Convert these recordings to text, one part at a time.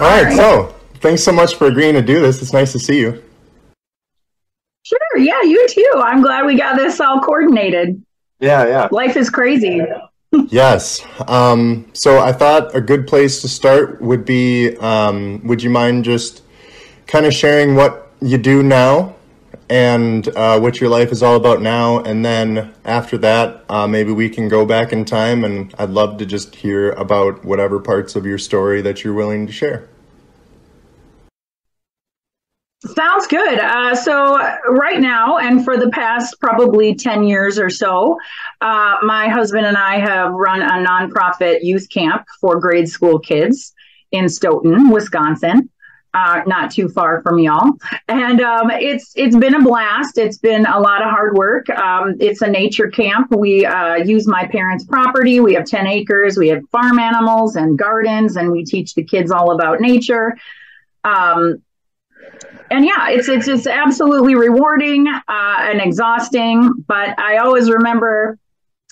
All right, so thanks so much for agreeing to do this. It's nice to see you. Sure. Yeah, you too. I'm glad we got this all coordinated. Yeah, yeah. Life is crazy. Yes. So I thought a good place to start would be, would you mind just kind of sharing what you do now and what your life is all about now? And then after that, maybe we can go back in time, and I'd love to just hear about whatever parts of your story that you're willing to share. Sounds good. So right now, and for the past probably 10 years or so, my husband and I have run a nonprofit youth camp for grade school kids in Stoughton, Wisconsin, not too far from y'all. And it's been a blast. It's been a lot of hard work. It's a nature camp. We use my parents' property. We have 10 acres. We have farm animals and gardens, and we teach the kids all about nature. And yeah, it's absolutely rewarding and exhausting. But I always remember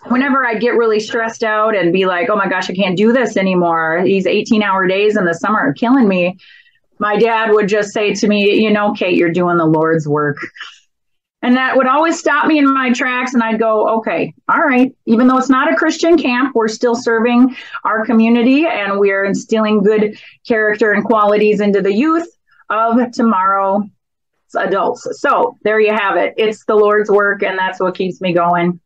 whenever I get really stressed out and be like, oh my gosh, I can't do this anymore. These 18-hour days in the summer are killing me. My dad would just say to me, you know, Kate, you're doing the Lord's work. And that would always stop me in my tracks. And I'd go, okay, all right. Even though it's not a Christian camp, we're still serving our community, and we're instilling good character and qualities into the youth of tomorrow's adults. So there you have it. It's the Lord's work, and that's what keeps me going.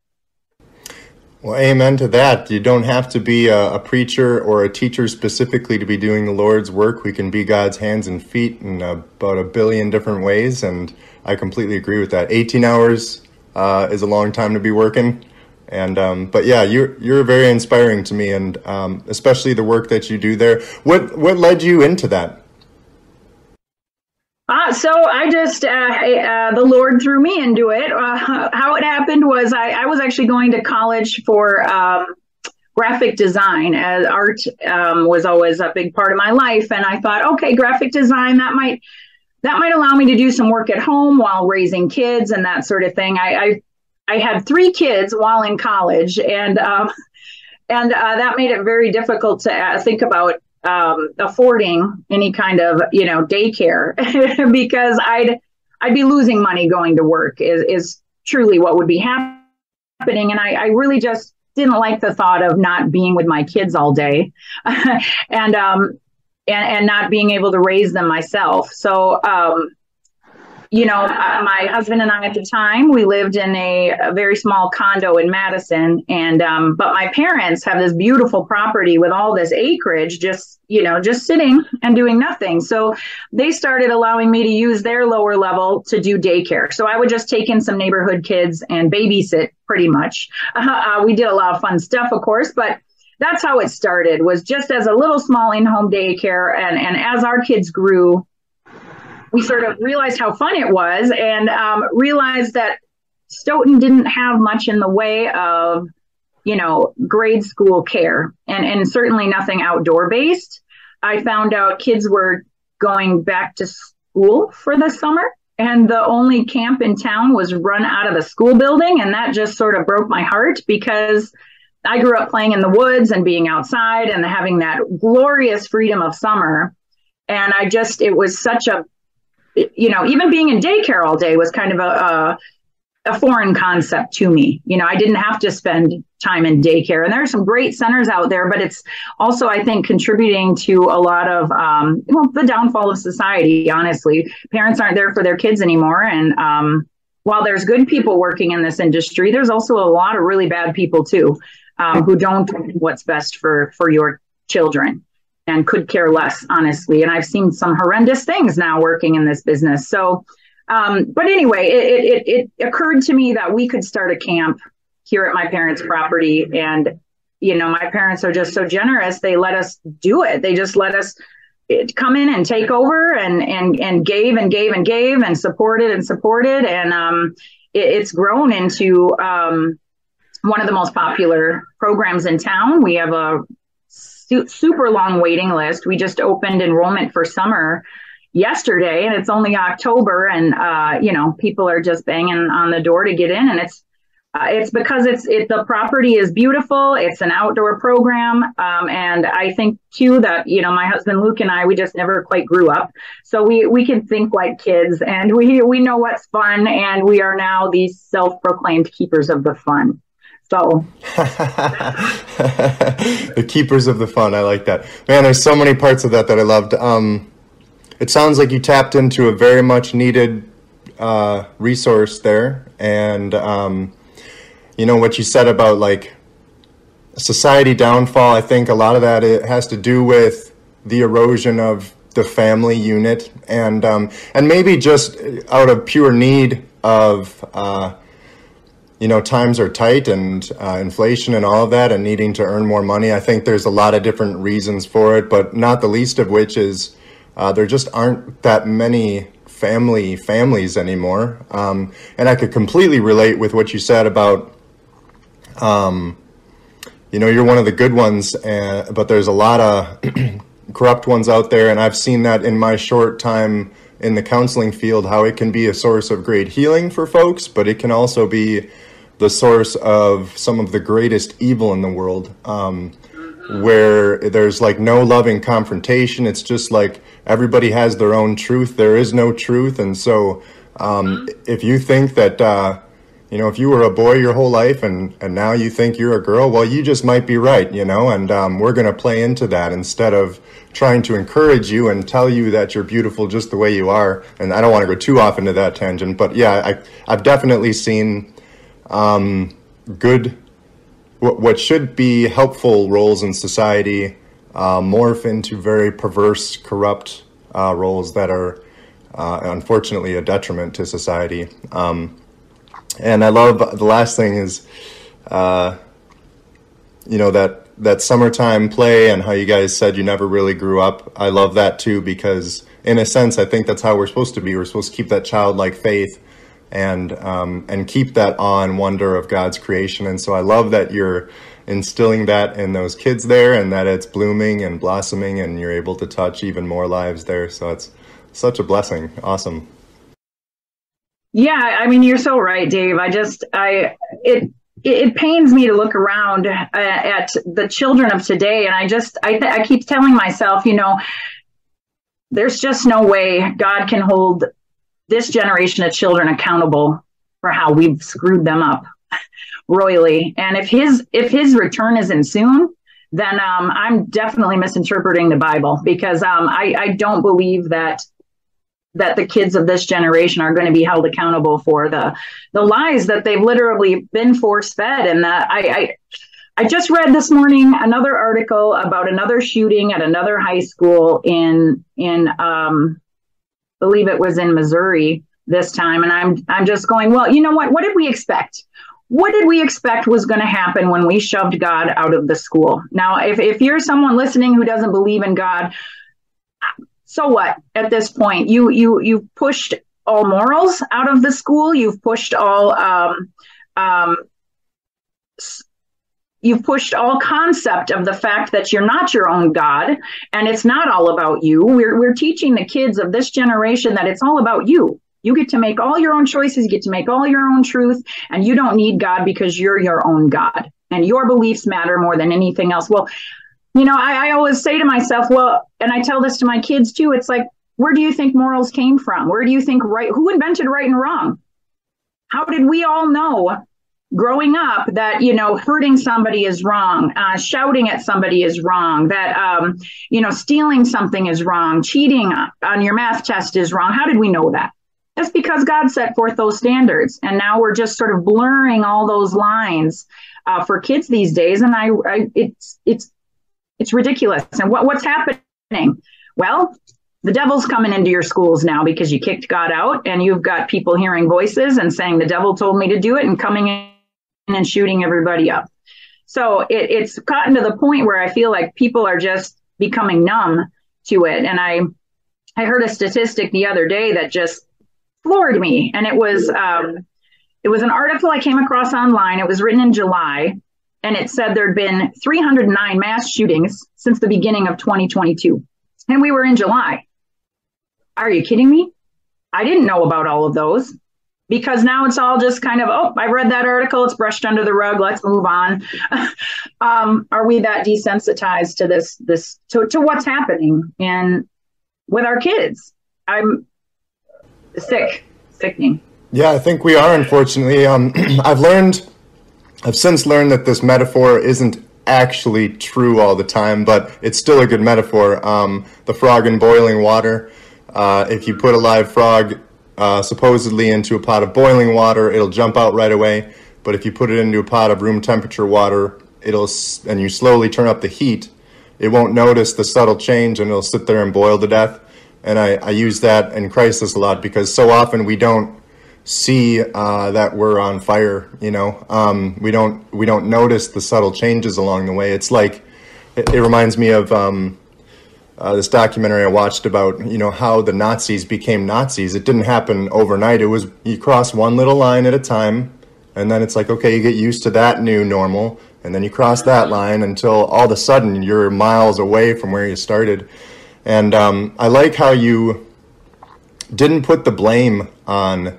Well, amen to that. You don't have to be a preacher or a teacher specifically to be doing the Lord's work. We can be God's hands and feet in about a billion different ways, and I completely agree with that. 18 hours is a long time to be working, and but yeah, you're very inspiring to me, and especially the work that you do there. What led you into that? So I just, the Lord threw me into it. How it happened was I was actually going to college for graphic design. Art was always a big part of my life. And I thought, okay, graphic design, that might allow me to do some work at home while raising kids and that sort of thing. I had 3 kids while in college, and that made it very difficult to think about affording any kind of, daycare because I'd be losing money going to work is truly what would be happening. And I really just didn't like the thought of not being with my kids all day and not being able to raise them myself. So, my husband and I at the time, we lived in a very small condo in Madison, and but my parents have this beautiful property with all this acreage, just sitting and doing nothing. So they started allowing me to use their lower level to do daycare. So I would just take in some neighborhood kids and babysit pretty much. We did a lot of fun stuff, of course, but that's how it started, was just as a little small in-home daycare. And as our kids grew, we sort of realized how fun it was, and realized that Stoughton didn't have much in the way of, grade school care, and certainly nothing outdoor based. I found out kids were going back to school for the summer, and the only camp in town was run out of the school building. And that just sort of broke my heart, because I grew up playing in the woods and being outside and having that glorious freedom of summer. And it was such a, even being in daycare all day was kind of a foreign concept to me. I didn't have to spend time in daycare, and there are some great centers out there, but it's also, I think, contributing to a lot of, the downfall of society. Honestly, parents aren't there for their kids anymore. And while there's good people working in this industry, there's also a lot of really bad people too, who don't do what's best for your children, and could care less, honestly. And I've seen some horrendous things now working in this business. So, but anyway, it occurred to me that we could start a camp here at my parents' property. And, my parents are just so generous. They let us do it. They just let us come in and take over, and gave and gave and gave and supported and supported. And it's grown into one of the most popular programs in town. We have a super long waiting list. We just opened enrollment for summer yesterday, and it's only October, and people are just banging on the door to get in, and It's because the property is beautiful. It's an outdoor program, and I think too that my husband Luke and I, we just never quite grew up, so we can think like kids, and we know what's fun, and we are now these self-proclaimed keepers of the fun. So the keepers of the fun, I like that. Man, there's so many parts of that I loved. It sounds like you tapped into a very much needed resource there, and what you said about like society downfall, I think a lot of that it has to do with the erosion of the family unit, and maybe just out of pure need of times are tight, and inflation and all of that, and needing to earn more money. I think there's a lot of different reasons for it, but not the least of which is there just aren't that many families anymore. And I could completely relate with what you said about you're one of the good ones, but there's a lot of corrupt ones out there, and I've seen that in my short time in the counseling field, how it can be a source of great healing for folks, but it can also be the source of some of the greatest evil in the world, where there's like no loving confrontation. It's just like everybody has their own truth. There is no truth. And so if you think that if you were a boy your whole life and now you think you're a girl, well, you just might be right, and we're going to play into that instead of trying to encourage you and tell you that you're beautiful just the way you are. And I don't want to go too off into that tangent, but yeah, I've definitely seen what should be helpful roles in society morph into very perverse, corrupt roles that are unfortunately a detriment to society. And I love the last thing is, that summertime play and how you guys said you never really grew up. I love that too, because in a sense, I think that's how we're supposed to be. We're supposed to keep that childlike faith and keep that awe and wonder of God's creation. And so I love that you're instilling that in those kids there, and that it's blooming and blossoming, and you're able to touch even more lives there. So it's such a blessing. Awesome. Yeah, I mean, you're so right, Dave. It pains me to look around at the children of today, and I keep telling myself, there's just no way God can hold this generation of children accountable for how we've screwed them up royally. And if his return isn't soon, then I'm definitely misinterpreting the Bible, because I don't believe that the kids of this generation are going to be held accountable for the lies that they've literally been force-fed. And that I just read this morning another article about another shooting at another high school in believe it was in Missouri this time. And I'm just going, well, you know what did we expect? What did we expect was going to happen when we shoved God out of the school? Now, if you're someone listening who doesn't believe in God, so what? At this point, you've pushed all morals out of the school. You've pushed all concept of the fact that you're not your own God, and it's not all about you. We're teaching the kids of this generation that it's all about you. You get to make all your own choices. You get to make all your own truth, and you don't need God because you're your own God, and your beliefs matter more than anything else. Well, I always say to myself, well, and I tell this to my kids too, it's like, where do you think morals came from? Where do you think who invented right and wrong? How did we all know growing up that, hurting somebody is wrong, shouting at somebody is wrong, that, stealing something is wrong, cheating on your math test is wrong? How did we know that? That's because God set forth those standards. And now we're just sort of blurring all those lines for kids these days. And it's ridiculous. And what's happening? Well, the devil's coming into your schools now because you kicked God out, and you've got people hearing voices and saying the devil told me to do it, and coming in and shooting everybody up. So it's gotten to the point where I feel like people are just becoming numb to it. And I heard a statistic the other day that just floored me. And it was an article I came across online. It was written in July. And it said there'd been 309 mass shootings since the beginning of 2022. And we were in July. Are you kidding me? I didn't know about all of those, because now it's all just kind of, oh, I read that article, it's brushed under the rug, let's move on. Are we that desensitized to to what's happening and with our kids? I'm sickening. Yeah, I think we are, unfortunately. I've since learned that this metaphor isn't actually true all the time, but it's still a good metaphor. The frog in boiling water. If you put a live frog supposedly into a pot of boiling water, it'll jump out right away. But if you put it into a pot of room temperature water, and you slowly turn up the heat, it won't notice the subtle change, and it'll sit there and boil to death. And I use that in crisis a lot, because so often we don't see that we're on fire. We don't notice the subtle changes along the way. It's like it reminds me of this documentary I watched about how the Nazis became Nazis. It didn't happen overnight. It was, you cross one little line at a time, and then it's like, okay, you get used to that new normal, and then you cross that line until all of a sudden you're miles away from where you started. And I like how you didn't put the blame on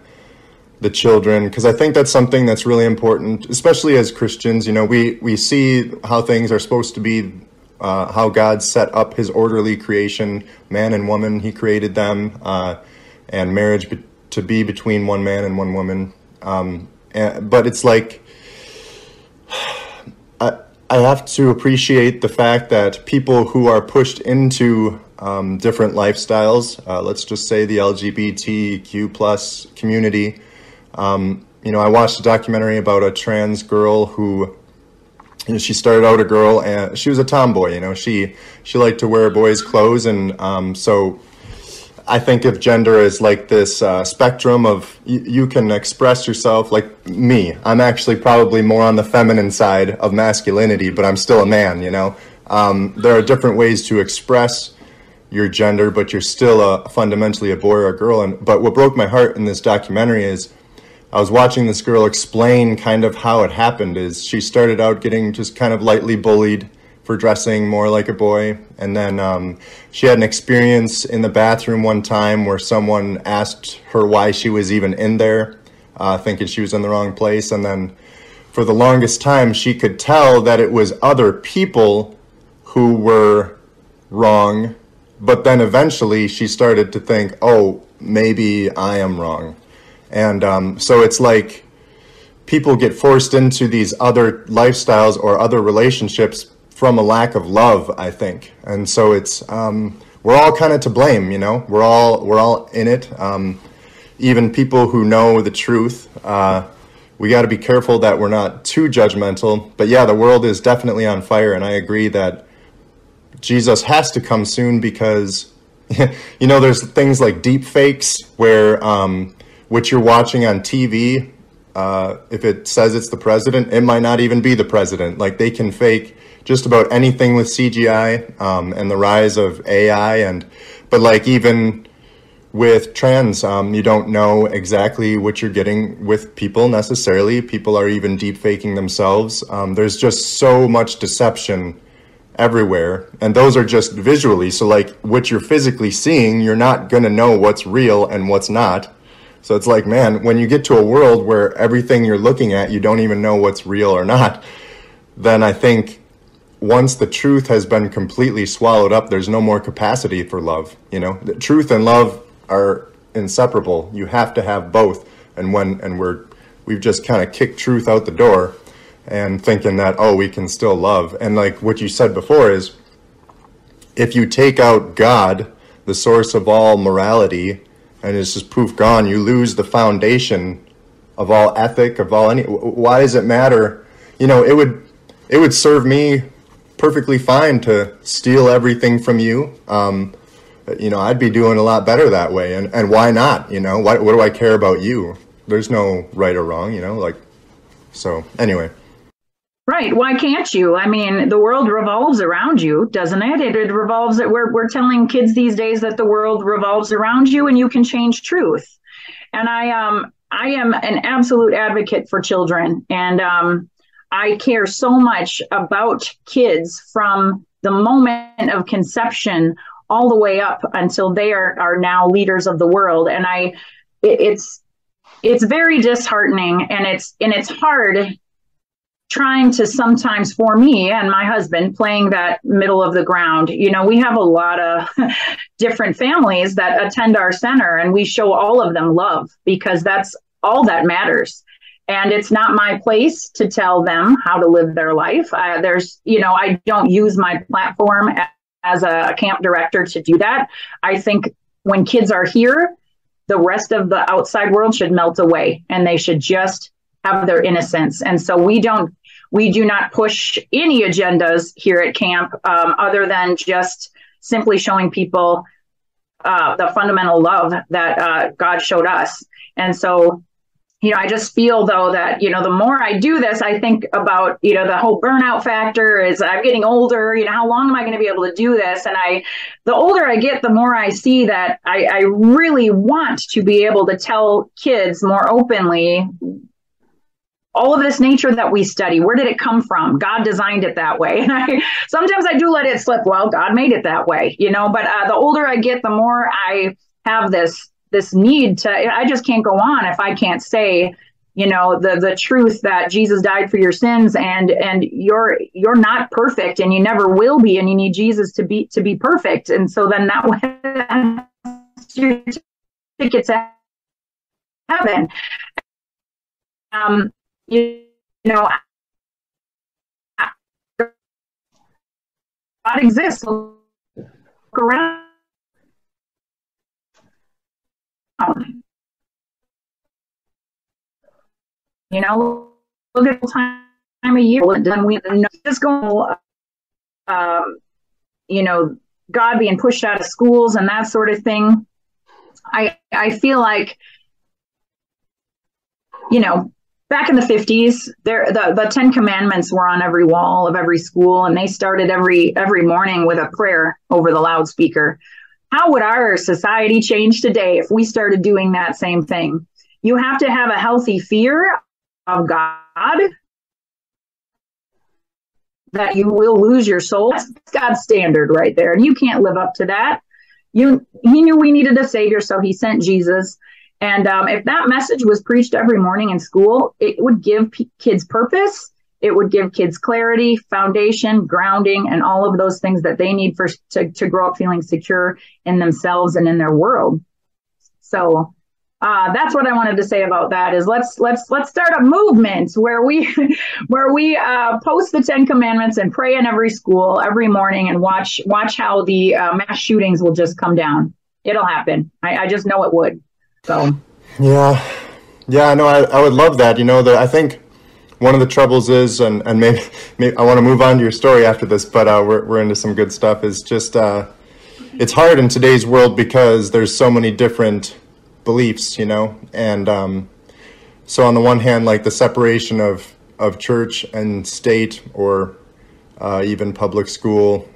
the children, because I think that's something that's really important, especially as Christians. We see how things are supposed to be, how God set up his orderly creation, man and woman, he created them, and marriage to be between one man and one woman. But it's like, I have to appreciate the fact that people who are pushed into different lifestyles, let's just say the LGBTQ plus community. I watched a documentary about a trans girl who, she started out a girl and she was a tomboy. She liked to wear boys' clothes, and so I think of gender as like this spectrum of you can express yourself. Like me, I'm actually probably more on the feminine side of masculinity, but I'm still a man. There are different ways to express your gender, but you're still fundamentally a boy or a girl. But what broke my heart in this documentary is I was watching this girl explain kind of how it happened. Is she started out getting just kind of lightly bullied for dressing more like a boy, and then she had an experience in the bathroom one time where someone asked her why she was even in there, thinking she was in the wrong place, and then for the longest time she could tell that it was other people who were wrong, but then eventually she started to think, oh, maybe I am wrong. And so it's like people get forced into these other lifestyles or other relationships from a lack of love, I think. And so it's we're all kind of to blame, we're all in it. Even people who know the truth, we got to be careful that we're not too judgmental. But yeah, the world is definitely on fire, and I agree that Jesus has to come soon, because there's things like deep fakes where what you're watching on TV, if it says it's the president, it might not even be the president. Like, they can fake just about anything with CGI, and the rise of AI. But like, even with trans, you don't know exactly what you're getting with people necessarily. People are even deep faking themselves. There's just so much deception everywhere, and those are just visually. So like, what you're physically seeing, you're not going to know what's real and what's not. So it's like, man, when you get to a world where everything you're looking at, you don't even know what's real or not, then I think once the truth has been completely swallowed up, there's no more capacity for love. The truth and love are inseparable. You have to have both. And we've just kind of kicked truth out the door and thinking that, oh, we can still love. And like what you said before is, if you take out God, the source of all morality, and it's just poof, gone, you lose the foundation of all ethic, of all why does it matter? It would serve me perfectly fine to steal everything from you. I'd be doing a lot better that way. And why not? What do I care about you? There's no right or wrong, so anyway. Right. Why can't you? I mean, the world revolves around you, doesn't it? It revolves. We're telling kids these days that the world revolves around you and you can change truth. And I am an absolute advocate for children. And I care so much about kids from the moment of conception all the way up until they are now leaders of the world. And it's it's very disheartening, and it's hard trying to sometimes, for me and my husband, playing that middle of the ground. We have a lot of different families that attend our center, and we show all of them love, because that's all that matters. And it's not my place to tell them how to live their life. I don't use my platform as a camp director to do that. I think when kids are here, the rest of the outside world should melt away, and they should just have their innocence. And so we do not push any agendas here at camp, other than just simply showing people the fundamental love that God showed us. And so, I just feel, though, that, the more I do this, I think about, the whole burnout factor is I'm getting older, how long am I going to be able to do this? And the older I get, the more I see that I really want to be able to tell kids more openly all of this nature that we study. Where did it come from? God designed it that way. And sometimes I do let it slip. Well, God made it that way, but the older I get, the more I have this need to, I just can't go on if I can't say, the truth that Jesus died for your sins, and you're not perfect, and you never will be, and you need Jesus to be perfect. And so then that way your ticket to heaven. God exists. Look around. Look at the time of year. We just go, God being pushed out of schools and that sort of thing. I feel like, back in the 50s, the 10 Commandments were on every wall of every school, and they started every morning with a prayer over the loudspeaker. How would our society change today if we started doing that same thing? You have to have a healthy fear of God, that you will lose your soul. That's God's standard right there, and you can't live up to that. He knew we needed a savior, so he sent Jesus. And if that message was preached every morning in school, it would give kids purpose. It would give kids clarity, foundation, grounding, and all of those things that they need to grow up feeling secure in themselves and in their world. So that's what I wanted to say about that. Is let's start a movement where we post the 10 Commandments and pray in every school every morning, and watch how the mass shootings will just come down. It'll happen. I just know it would. So yeah, no, I would love that. I think one of the troubles is, and maybe I want to move on to your story after this, but we're into some good stuff. Is just it's hard in today's world because there's so many different beliefs, and so on the one hand, like the separation of church and state, or even public school.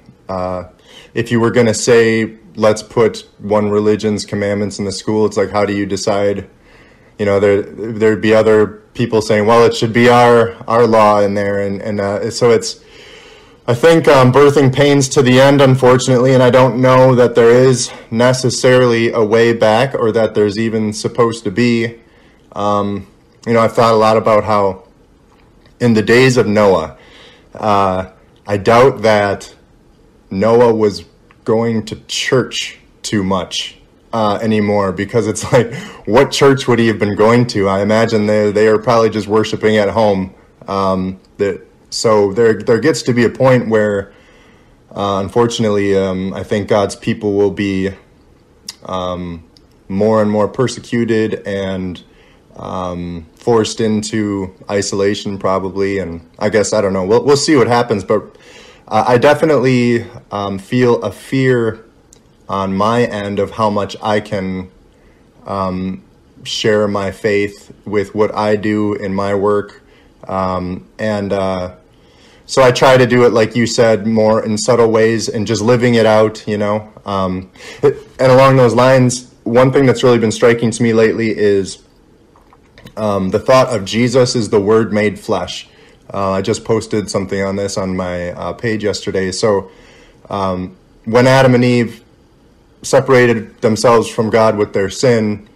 If you were going to say, let's put one religion's commandments in the school, it's like, how do you decide? There'd be other people saying, well, it should be our law in there. And so it's, I think, birthing pains to the end, unfortunately, and I don't know that there is necessarily a way back, or that there's even supposed to be. I've thought a lot about how in the days of Noah, I doubt that Noah was going to church too much anymore, because it's like, what church would he have been going to? I imagine they are probably just worshiping at home. So there gets to be a point where, unfortunately, I think God's people will be more and more persecuted and forced into isolation, probably. And I guess, I don't know. We'll see what happens, but I definitely feel a fear on my end of how much I can share my faith with what I do in my work. So I try to do it, like you said, more in subtle ways and just living it out, And along those lines, one thing that's really been striking to me lately is the thought of Jesus is the Word made flesh. I just posted something on this on my page yesterday. So when Adam and Eve separated themselves from God with their sin,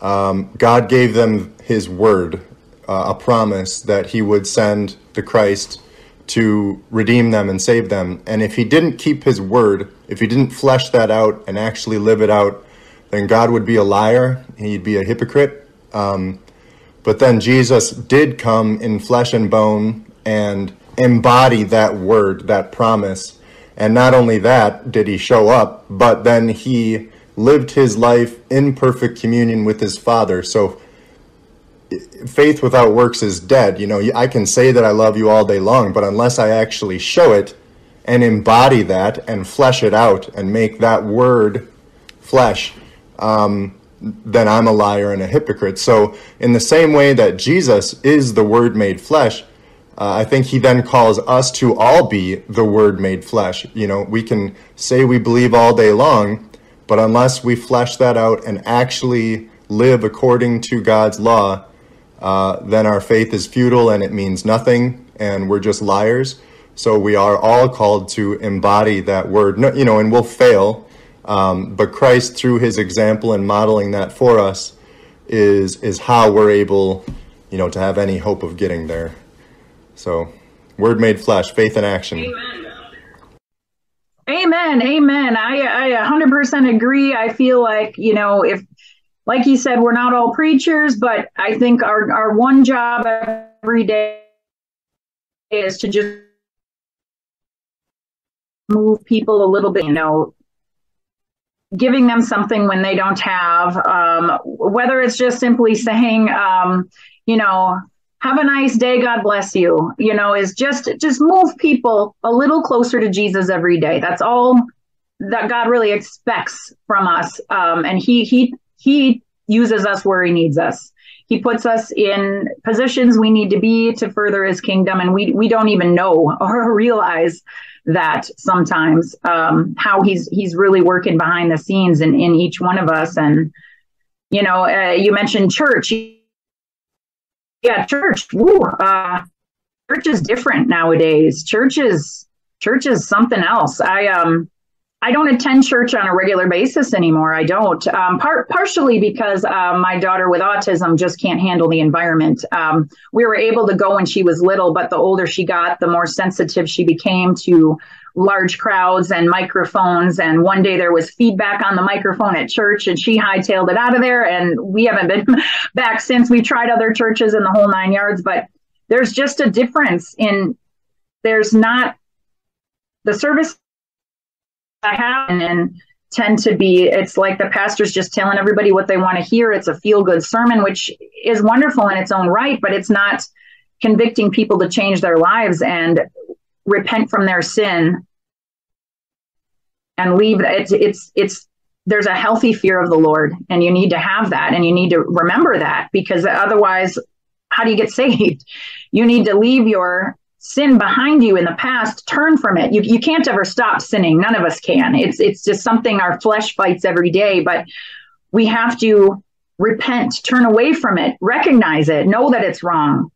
God gave them his word, a promise that he would send the Christ to redeem them and save them. And if he didn't keep his word, if he didn't flesh that out and actually live it out, then God would be a liar. He'd be a hypocrite. But then Jesus did come in flesh and bone and embody that word, that promise. And not only that did he show up, but then he lived his life in perfect communion with his Father. So faith without works is dead. You know, I can say that I love you all day long, but unless I actually show it and embody that and flesh it out and make that word flesh, then I'm a liar and a hypocrite. So in the same way that Jesus is the word made flesh, I think he then calls us to all be the word made flesh. You know, we can say we believe all day long, but unless we flesh that out and actually live according to God's law, then our faith is futile and it means nothing, and we're just liars. So we are all called to embody that word, you know, and we'll fail. But Christ, through his example and modeling that for us, is how we're able, you know, to have any hope of getting there. So, word made flesh, faith in action. Amen. Amen. I 100% agree. I feel like, you know, if, like you said, we're not all preachers, but I think our one job every day is to just move people a little bit, you know, giving them something when they don't have, whether it's just simply saying, you know, have a nice day, God bless you, you know, is just move people a little closer to Jesus every day. That's all that God really expects from us. And he uses us where he needs us. He puts us in positions we need to be to further his kingdom. And we don't even know or realize that sometimes, how he's really working behind the scenes in each one of us. And, you know, you mentioned church. Yeah, church. Woo, church is different nowadays. Church is something else. I don't attend church on a regular basis anymore. I don't. Partially because my daughter with autism just can't handle the environment. We were able to go when she was little, but the older she got, the more sensitive she became to large crowds and microphones. And one day there was feedback on the microphone at church, and she hightailed it out of there. And we haven't been back since. We tried other churches in the whole 9 yards, but there's just a difference in, there's not the service I have and tend to be, it's like the pastor's just telling everybody what they want to hear. It's a feel-good sermon, which is wonderful in its own right, but it's not convicting people to change their lives and repent from their sin and leave. It's there's a healthy fear of the Lord, and you need to have that, and you need to remember that, because otherwise, how do you get saved? You need to leave your sin behind you in the past, turn from it. You can't ever stop sinning. None of us can. It's just something our flesh fights every day, but we have to repent, turn away from it, recognize it, know that it's wrong.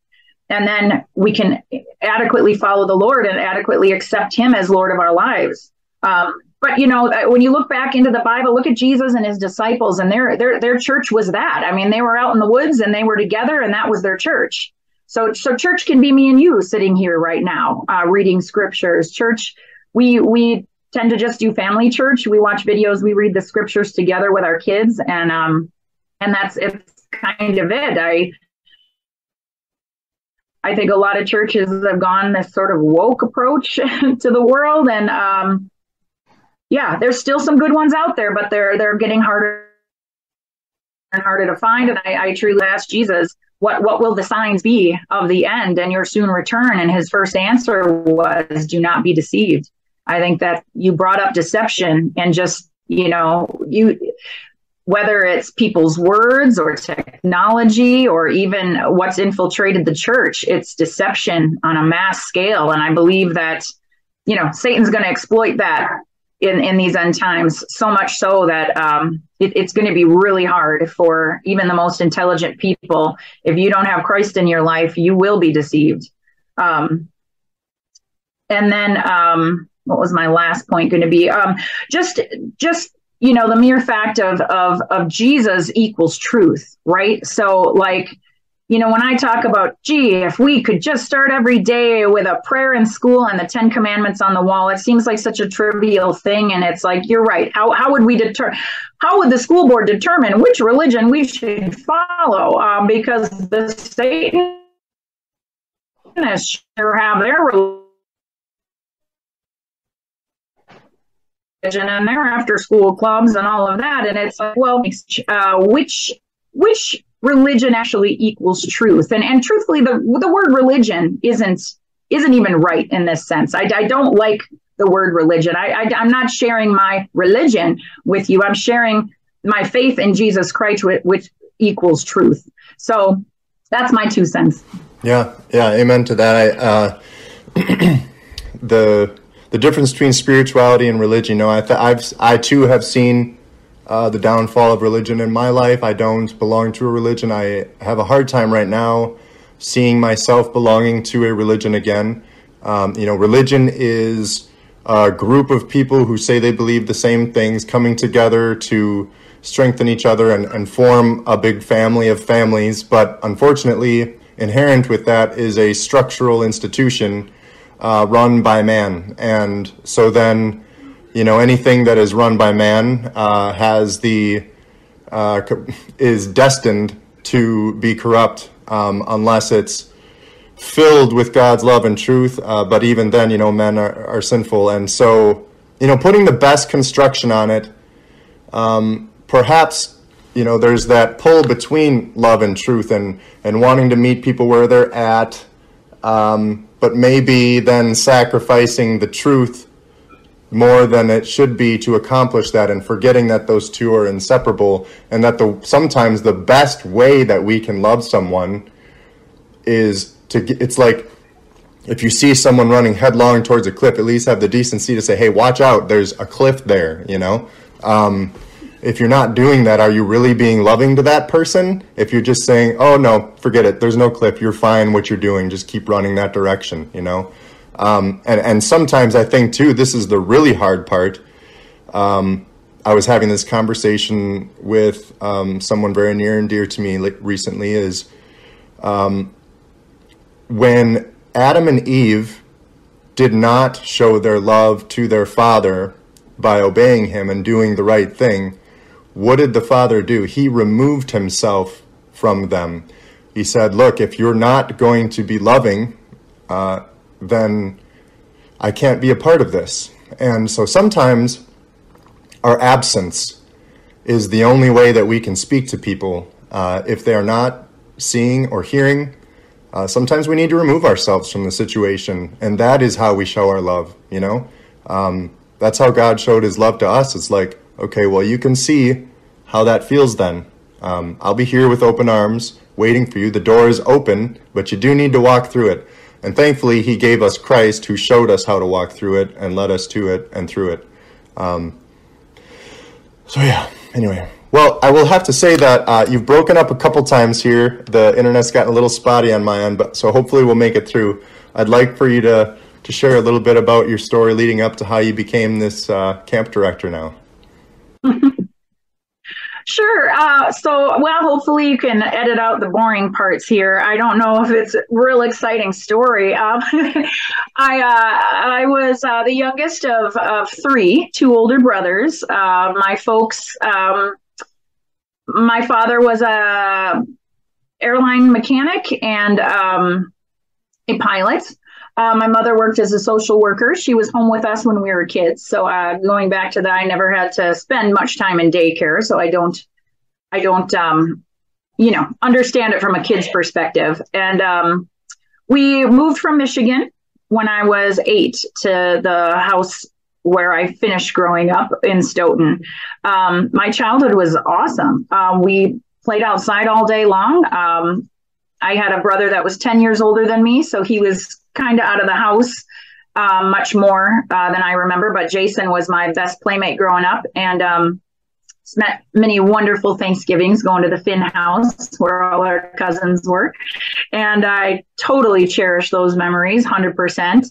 And then we can adequately follow the Lord and adequately accept him as Lord of our lives. But, you know, when you look back into the Bible, look at Jesus and his disciples, and their church was that. I mean, they were out in the woods and they were together, and that was their church. So church can be me and you sitting here right now, reading scriptures. Church, we tend to just do family church. We watch videos, we read the scriptures together with our kids, and it's kind of it. I think a lot of churches have gone this sort of woke approach to the world, and yeah, there's still some good ones out there, but they're getting harder and harder to find. And I truly asked Jesus, what will the signs be of the end and your soon return? And his first answer was, do not be deceived. I think that you brought up deception, and just, you know, whether it's people's words or technology or even what's infiltrated the church, it's deception on a mass scale. And I believe that, you know, Satan's going to exploit that in these end times, so much so that it's going to be really hard for even the most intelligent people. If you don't have Christ in your life, you will be deceived. And then what was my last point going to be? Just the mere fact of Jesus equals truth, right? So like, when I talk about, gee, if we could just start every day with a prayer in school and the 10 commandments on the wall, it seems like such a trivial thing. And it's like, you're right. How would the school board determine which religion we should follow? Because the Satanists sure have their religion and their after school clubs and all of that. And it's like, well, which religion actually equals truth? And truthfully, the word religion isn't even right in this sense. I don't like the word religion. I'm not sharing my religion with you. I'm sharing my faith in Jesus Christ, which equals truth. So that's my 2 cents. Yeah, amen to that. The difference between spirituality and religion, I too have seen the downfall of religion in my life. I don't belong to a religion. I have a hard time right now seeing myself belonging to a religion again. Religion is a group of people who say they believe the same things, coming together to strengthen each other and form a big family of families. But unfortunately, inherent with that is a structural institution run by man. And so then, anything that is run by man is destined to be corrupt unless it's filled with God's love and truth. But even then, men are sinful. And so, putting the best construction on it, perhaps, there's that pull between love and truth and wanting to meet people where they're at, but maybe then sacrificing the truth more than it should be to accomplish that, and forgetting that those two are inseparable, and that sometimes the best way that we can love someone is it's like, if you see someone running headlong towards a cliff, at least have the decency to say, hey, watch out, there's a cliff there, If you're not doing that, are you really being loving to that person? If you're just saying, oh, no, forget it, there's no cliff, you're fine what you're doing, just keep running that direction, And sometimes I think, too, this is the really hard part. I was having this conversation with someone very near and dear to me recently, is when Adam and Eve did not show their love to their father by obeying him and doing the right thing, what did the father do? He removed himself from them. He said, look, if you're not going to be loving, then I can't be a part of this. And so sometimes our absence is the only way that we can speak to people. If they are not seeing or hearing, sometimes we need to remove ourselves from the situation. And that is how we show our love, That's how God showed his love to us. It's like, okay, well, you can see how that feels then. I'll be here with open arms, waiting for you. The door is open, but you do need to walk through it. And thankfully, he gave us Christ, who showed us how to walk through it and led us to it and through it. Anyway. Well, I will have to say that you've broken up a couple times here. The internet's gotten a little spotty on my end, so hopefully we'll make it through. I'd like for you to share a little bit about your story leading up to how you became this camp director now. Sure. Hopefully you can edit out the boring parts here. I don't know if it's a real exciting story. I was the youngest of 3, 2 older brothers. My folks, my father was a airline mechanic and a pilot. My mother worked as a social worker. She was home with us when we were kids. So going back to that, I never had to spend much time in daycare. So I don't understand it from a kid's perspective. And we moved from Michigan when I was 8 to the house where I finished growing up in Stoughton. My childhood was awesome. We played outside all day long. I had a brother that was 10 years older than me, so he was kind of out of the house much more than I remember. But Jason was my best playmate growing up, and spent many wonderful Thanksgivings going to the Finn house where all our cousins were. And I totally cherish those memories, 100%.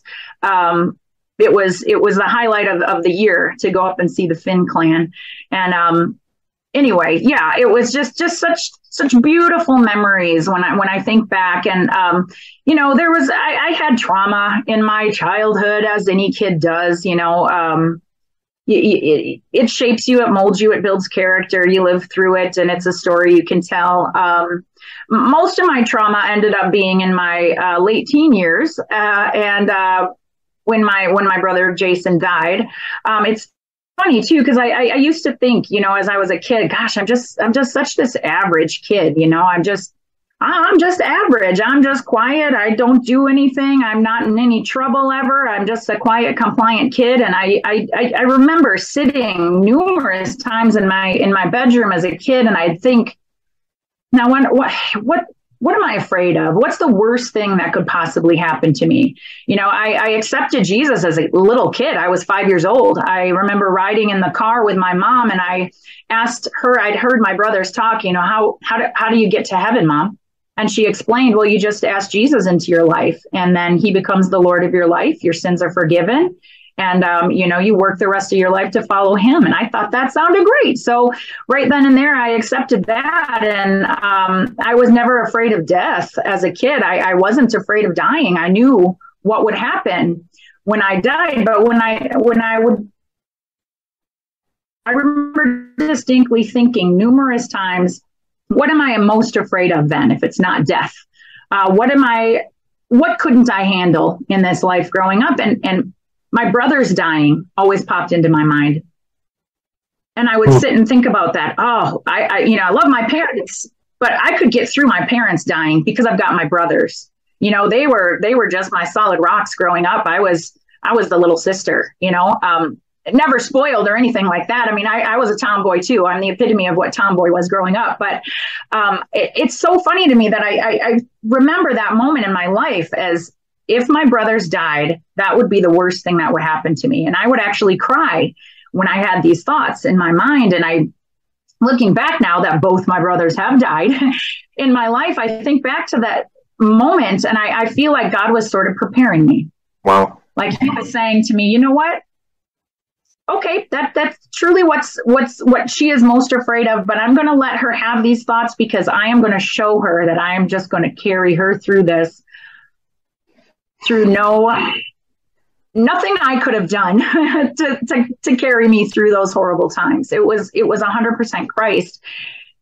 it was the highlight of the year to go up and see the Finn clan. And anyway, yeah, it was just such beautiful memories when I think back. And I had trauma in my childhood, as any kid does. It shapes you, it molds you, it builds character. You live through it, and it's a story you can tell. Most of my trauma ended up being in my late teen years, and when my brother Jason died. It's funny too, because I used to think, as I was a kid, gosh, I'm just such this average kid. I'm just average. I'm just quiet. I don't do anything. I'm not in any trouble ever. I'm just a quiet, compliant kid. And I remember sitting numerous times in my bedroom as a kid, and I'd think, now what am I afraid of? What's the worst thing that could possibly happen to me? I accepted Jesus as a little kid. I was 5 years old. I remember riding in the car with my mom, and I asked her, I'd heard my brothers talk, how do you get to heaven, Mom? And she explained, well, you just ask Jesus into your life, and then he becomes the Lord of your life. Your sins are forgiven. And, you work the rest of your life to follow him. And I thought that sounded great. So right then and there, I accepted that. And I was never afraid of death as a kid. I wasn't afraid of dying. I knew what would happen when I died. But I remember distinctly thinking numerous times, what am I most afraid of then, if it's not death? What couldn't I handle in this life growing up? And my brother's dying always popped into my mind. And I would sit and think about that. Oh, I love my parents, but I could get through my parents dying because I've got my brothers. They were just my solid rocks growing up. I was the little sister, never spoiled or anything like that. I mean, I was a tomboy too. I'm the epitome of what tomboy was growing up. But it's so funny to me that I remember that moment in my life as, if my brothers died, that would be the worst thing that would happen to me. And I would actually cry when I had these thoughts in my mind. And looking back now that both my brothers have died in my life, I think back to that moment, and I feel like God was sort of preparing me. Wow. Like he was saying to me, you know what? Okay, that's truly what she is most afraid of, but I'm going to let her have these thoughts because I am going to show her that I am just going to carry her through this. Through nothing I could have done to carry me through those horrible times. It was 100% Christ.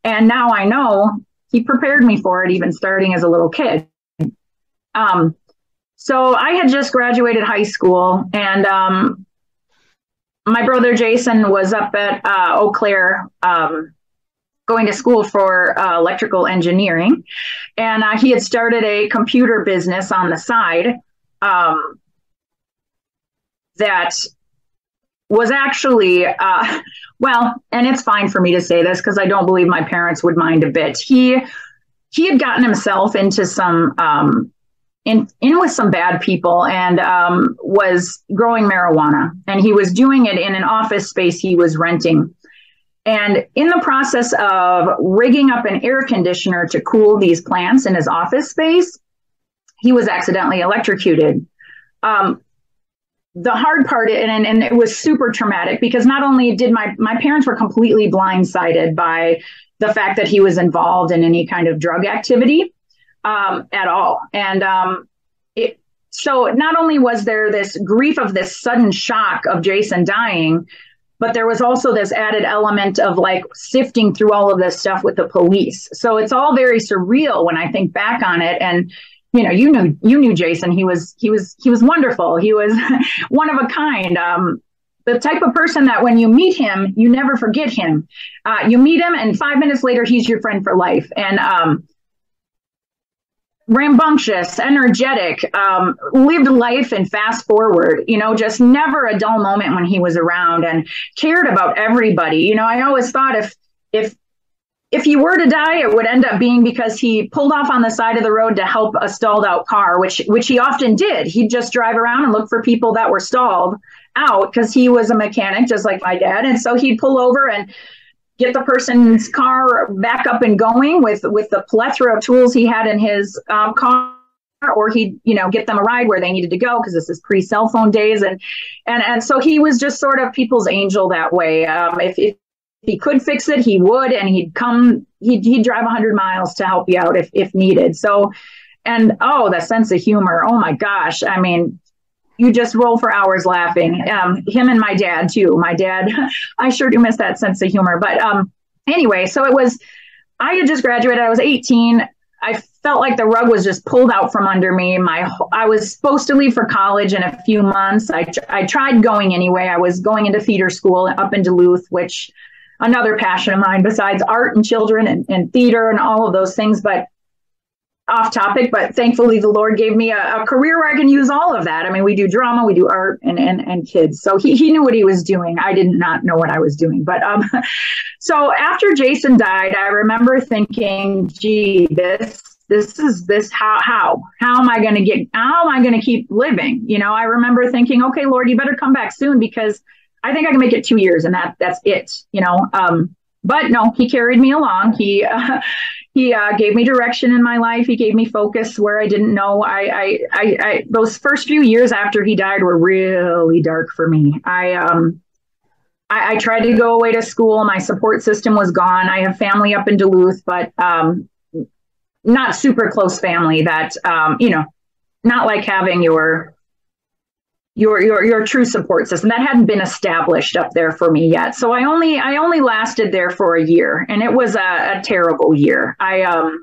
And now I know he prepared me for it, even starting as a little kid. So I had just graduated high school, and my brother Jason was up at Eau Claire, going to school for electrical engineering. And he had started a computer business on the side. That was actually, and it's fine for me to say this because I don't believe my parents would mind a bit. He had gotten himself into some, in with some bad people, and was growing marijuana, and he was doing it in an office space he was renting. And in the process of rigging up an air conditioner to cool these plants in his office space, he was accidentally electrocuted. The hard part, and it was super traumatic, because not only did my parents were completely blindsided by the fact that he was involved in any kind of drug activity at all. And so not only was there this grief of this sudden shock of Jason dying, but there was also this added element of like sifting through all of this stuff with the police. So it's all very surreal when I think back on it. And you knew Jason. He was wonderful. He was one of a kind. The type of person that when you meet him, you never forget him. You meet him, and 5 minutes later, he's your friend for life. And rambunctious, energetic, lived life and fast forward, just never a dull moment when he was around, and cared about everybody. I always thought if he were to die, it would end up being because he pulled off on the side of the road to help a stalled out car, which he often did. He'd just drive around and look for people that were stalled out, because he was a mechanic just like my dad. And so he'd pull over and get the person's car back up and going with the plethora of tools he had in his car. or he'd, get them a ride where they needed to go, because this is pre-cell phone days. And so he was just sort of people's angel that way. If he could fix it, he would, and he'd drive 100 miles to help you out if needed. So, and the sense of humor, oh my gosh. I mean, you just roll for hours laughing. Him and my dad too. My dad, I sure do miss that sense of humor. But anyway, so I had just graduated. I was 18. I felt like the rug was just pulled out from under me. I was supposed to leave for college in a few months. I tried going anyway. I was going into theater school up in Duluth, which another passion of mine besides art and children and theater and all of those things. But off topic, but thankfully the Lord gave me a career where I can use all of that. I mean, we do drama, we do art and kids. So he knew what he was doing. I did not know what I was doing. But so after Jason died, I remember thinking, gee, how am I going to keep living? I remember thinking, okay, Lord, you better come back soon, because I think I can make it 2 years and that's it, but no, he carried me along. He gave me direction in my life. He gave me focus where I didn't know. I those first few years after he died were really dark for me. I tried to go away to school. My support system was gone. I have family up in Duluth, but not super close family that, not like having your true support system that hadn't been established up there for me yet. So I only lasted there for a year, and it was a terrible year. I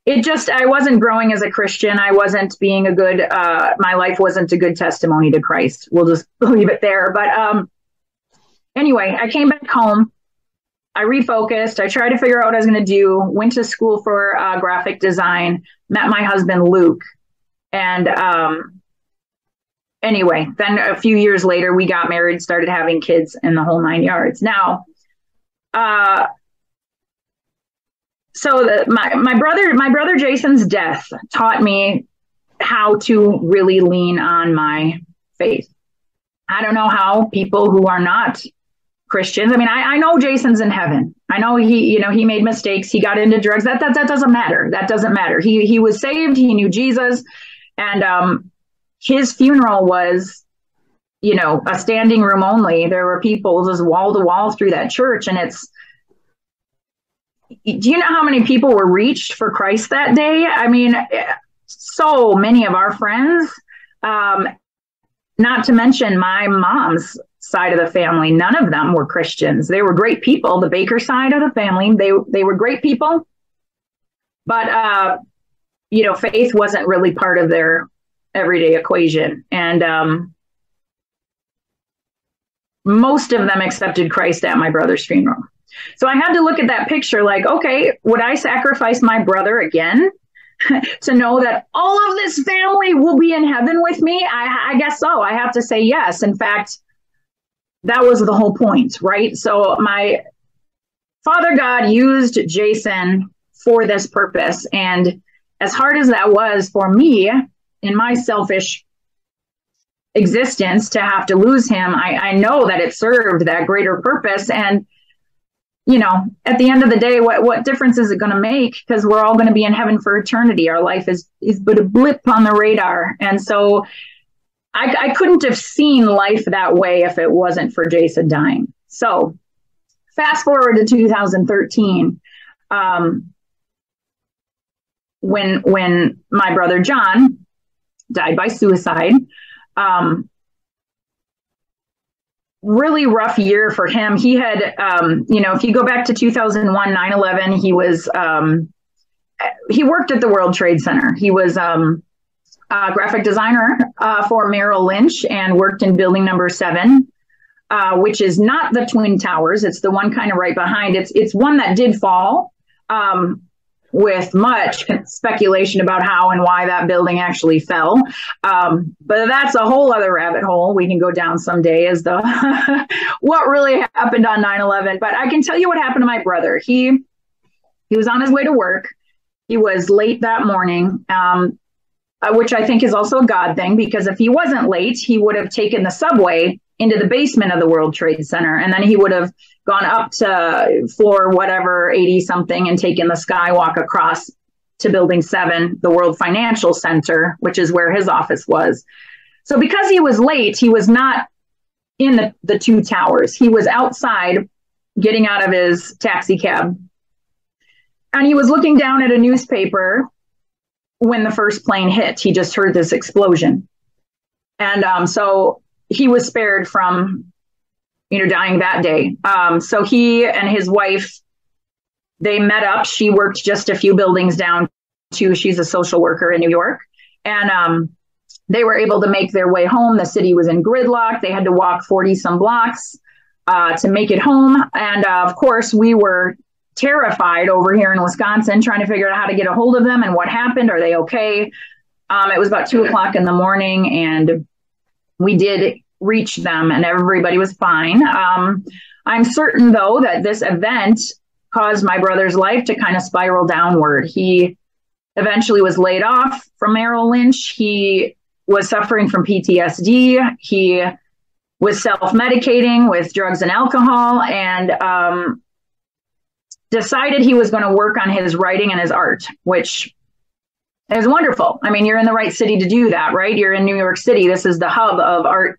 wasn't growing as a Christian. I wasn't being my life wasn't a good testimony to Christ. We'll just leave it there. But anyway, I came back home. I refocused. I tried to figure out what I was going to do. Went to school for graphic design. Met my husband, Luke. And anyway, then a few years later, we got married, started having kids, and the whole 9 yards. Now, my brother Jason's death taught me how to really lean on my faith. I don't know how people who are not Christians. I mean, I know Jason's in heaven. I know he made mistakes. He got into drugs. That doesn't matter. That doesn't matter. He was saved. He knew Jesus, and his funeral was, a standing room only. There were people just wall to wall through that church, and do you know how many people were reached for Christ that day? I mean, so many of our friends, not to mention my mom's side of the family, none of them were Christians. They were great people. The Baker side of the family, they were great people, but faith wasn't really part of their everyday equation. And most of them accepted Christ at my brother's funeral. So I had to look at that picture like, okay, would I sacrifice my brother again to know that all of this family will be in heaven with me? I guess so. I have to say yes. In fact, that was the whole point, right? So my Father God used Jason for this purpose. And as hard as that was for me in my selfish existence to have to lose him, I know that it served that greater purpose. And at the end of the day, what difference is it going to make? Because we're all going to be in heaven for eternity. Our life is but a blip on the radar. And so I couldn't have seen life that way if it wasn't for Jason dying. So fast forward to 2013, when my brother John died by suicide. Really rough year for him. He had, if you go back to 2001, 9/11, he worked at the World Trade Center. He was a graphic designer for Merrill Lynch and worked in building number 7, which is not the Twin Towers. It's the one kind of right behind. It's one that did fall, with much speculation about how and why that building actually fell. But that's a whole other rabbit hole we can go down someday as the what really happened on 9/11. But I can tell you what happened to my brother. He was on his way to work. He was late that morning, which I think is also a God thing, because if he wasn't late, he would have taken the subway into the basement of the World Trade Center, and then he would have gone up to floor whatever 80 something and taken the skywalk across to Building 7, the World Financial Center, which is where his office was. So because he was late, he was not in the two towers. He was outside getting out of his taxi cab. And he was looking down at a newspaper when the first plane hit. He just heard this explosion. And so he was spared from, dying that day. So he and his wife, they met up. She worked just a few buildings down too. She's a social worker in New York. And they were able to make their way home. The city was in gridlock. They had to walk 40 some blocks to make it home. And of course, we were terrified over here in Wisconsin, trying to figure out how to get a hold of them and what happened. Are they okay? It was about 2:00 in the morning, and we did reach them, and everybody was fine. I'm certain, though, that this event caused my brother's life to kind of spiral downward. He eventually was laid off from Merrill Lynch. He was suffering from PTSD. He was self-medicating with drugs and alcohol, and decided he was going to work on his writing and his art, which is wonderful. I mean, you're in the right city to do that, right? You're in New York City. This is the hub of art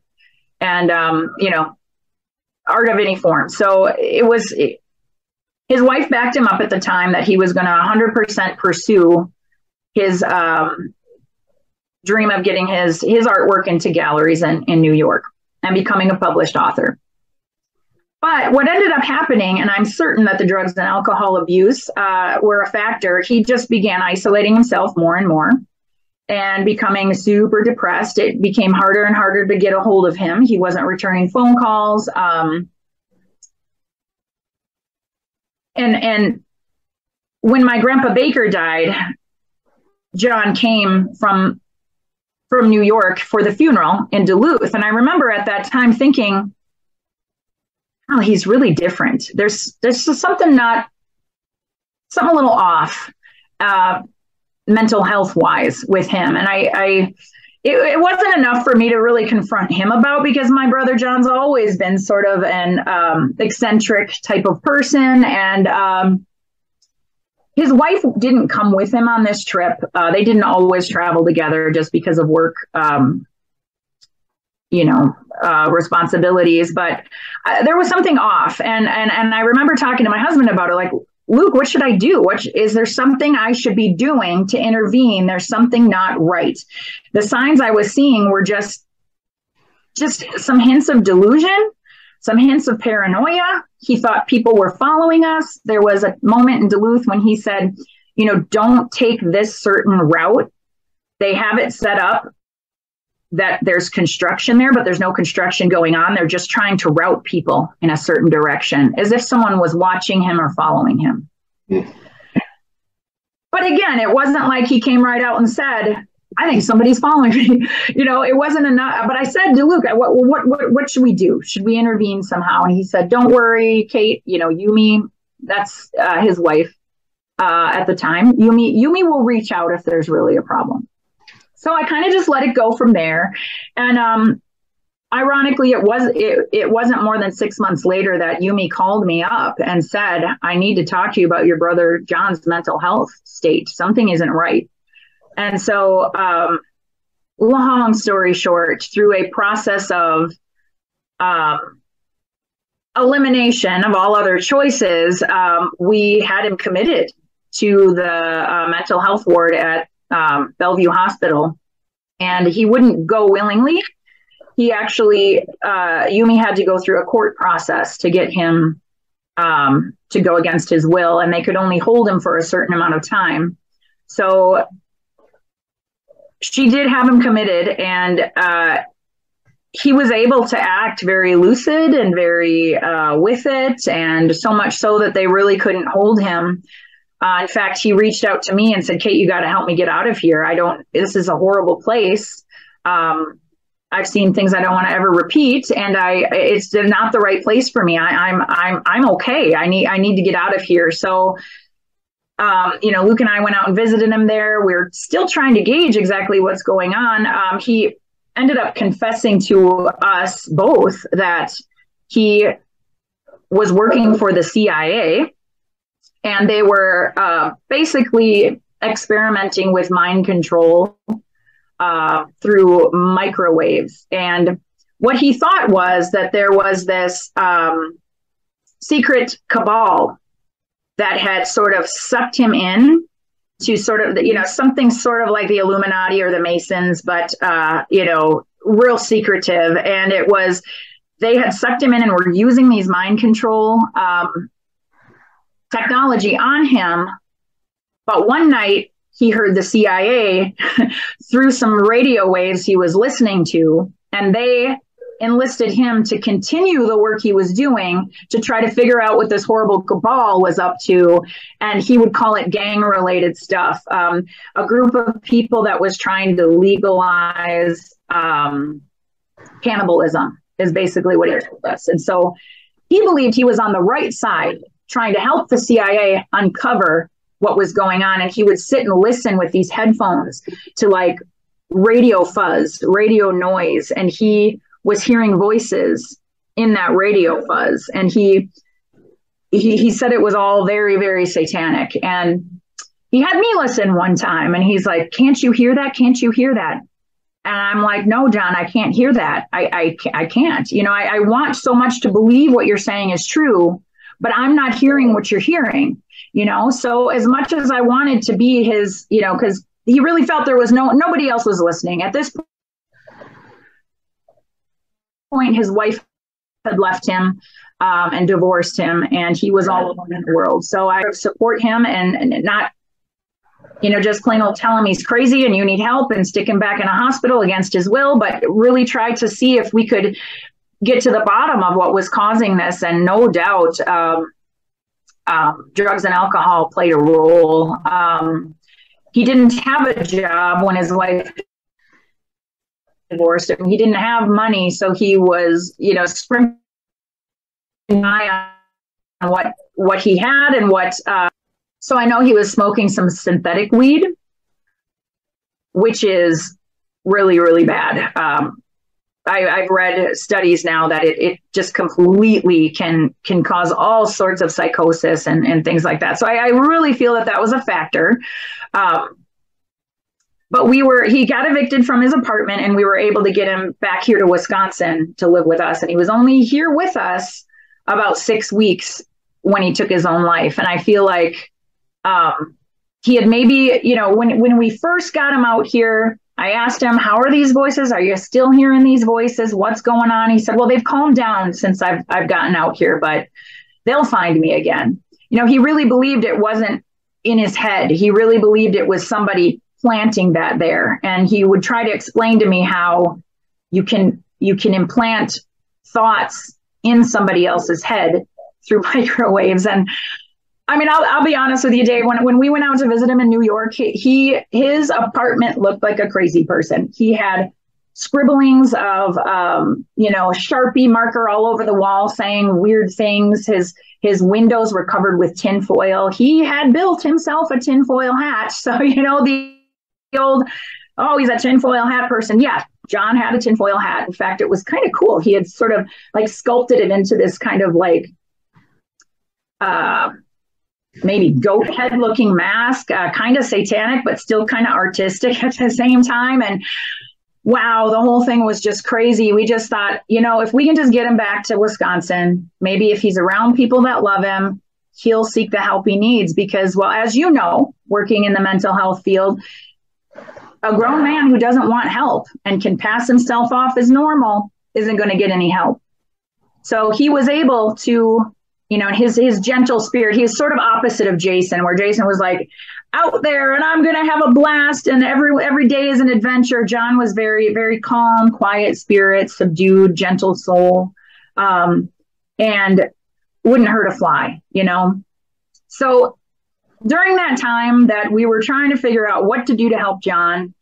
and, art of any form. So his wife backed him up at the time that he was going to 100% pursue his dream of getting his artwork into galleries in New York and becoming a published author. But what ended up happening, and I'm certain that the drugs and alcohol abuse were a factor, he just began isolating himself more and more and becoming super depressed. It became harder and harder to get a hold of him. He wasn't returning phone calls. And when my grandpa Baker died, John came from New York for the funeral in Duluth. And I remember at that time thinking, oh, he's really different. There's just something a little off, mental health wise with him. And it wasn't enough for me to really confront him about, because my brother John's always been sort of an eccentric type of person. And his wife didn't come with him on this trip. They didn't always travel together just because of work, responsibilities, but there was something off. And I remember talking to my husband about it, like, Luke, what should I do? Is there something I should be doing to intervene? There's something not right. The signs I was seeing were just some hints of delusion, some hints of paranoia. He thought people were following us. There was a moment in Duluth when he said, don't take this certain route. They have it set up that there's construction there, but there's no construction going on. They're just trying to route people in a certain direction, as if someone was watching him or following him. Mm. But again, it wasn't like he came right out and said, I think somebody's following me. It wasn't enough. But I said to Luke, what should we do? Should we intervene somehow? And he said, don't worry, Kate, Yumi, that's his wife at the time. Yumi will reach out if there's really a problem. So I kind of just let it go from there. And ironically, it wasn't more than 6 months later that Yumi called me up and said, I need to talk to you about your brother John's mental health state. Something isn't right. And so long story short, through a process of elimination of all other choices, we had him committed to the mental health ward at Bellevue Hospital, and he wouldn't go willingly. He actually, Yumi had to go through a court process to get him to go against his will, and they could only hold him for a certain amount of time. So she did have him committed, and he was able to act very lucid and very with it, and so much so that they really couldn't hold him. In fact, he reached out to me and said, Kate, you got to help me get out of here. This is a horrible place. I've seen things I don't want to ever repeat, and it's not the right place for me. I'm okay. I need to get out of here. So, Luke and I went out and visited him there. We're still trying to gauge exactly what's going on. He ended up confessing to us both that he was working for the CIA. And they were basically experimenting with mind control through microwaves. And what he thought was that there was this secret cabal that had sort of sucked him in to sort of, something sort of like the Illuminati or the Masons, but, real secretive. And it was, they had sucked him in and were using these mind control technology on him. But one night he heard the CIA through some radio waves he was listening to, and they enlisted him to continue the work he was doing to try to figure out what this horrible cabal was up to. And he would call it gang related stuff. A group of people that was trying to legalize cannibalism is basically what he told us. And so he believed he was on the right side trying to help the CIA uncover what was going on. And he would sit and listen with these headphones to like radio fuzz, radio noise. And he was hearing voices in that radio fuzz. And he said it was all very, very satanic. And he had me listen one time and he's like, "Can't you hear that? Can't you hear that?" And I'm like, "No, John, I can't hear that. I can't. I want so much to believe what you're saying is true, but I'm not hearing what you're hearing, So as much as I wanted to be his, because he really felt there was nobody else was listening. At this point, his wife had left him and divorced him, and he was all alone in the world. So I support him and not, just plain old tell him he's crazy and you need help and stick him back in a hospital against his will, but really try to see if we could get to the bottom of what was causing this. And no doubt, drugs and alcohol played a role. He didn't have a job when his wife divorced him. He didn't have money, so he was, scrimping on what he had and what. So I know he was smoking some synthetic weed, which is really, really bad. I've read studies now that it just completely can cause all sorts of psychosis and things like that. So I really feel that was a factor. But he got evicted from his apartment and we were able to get him back here to Wisconsin to live with us. And he was only here with us about 6 weeks when he took his own life. And I feel like he had maybe, when we first got him out here, I asked him, "How are these voices? Are you still hearing these voices? What's going on?" He said, "Well, they've calmed down since I've gotten out here, but they'll find me again." He really believed it wasn't in his head. He really believed it was somebody planting that there. And he would try to explain to me how you can implant thoughts in somebody else's head through microwaves. And I mean, I'll be honest with you, Dave, when we went out to visit him in New York, his apartment looked like a crazy person. He had scribblings of, Sharpie marker all over the wall saying weird things. His windows were covered with tinfoil. He had built himself a tinfoil hat. So, the old, "Oh, he's a tinfoil hat person." Yeah, John had a tinfoil hat. In fact, it was kind of cool. He had sort of like sculpted it into this kind of like, maybe goat head looking mask, kind of satanic, but still kind of artistic at the same time. And wow, the whole thing was just crazy. We just thought, if we can just get him back to Wisconsin, maybe if he's around people that love him, he'll seek the help he needs. Because, well, as you know, working in the mental health field, a grown man who doesn't want help and can pass himself off as normal isn't going to get any help. So he was able to, his gentle spirit, he was sort of opposite of Jason, where Jason was like out there and I'm going to have a blast and every day is an adventure. John was very, very calm, quiet spirit, subdued, gentle soul, and wouldn't hurt a fly, So during that time that we were trying to figure out what to do to help John,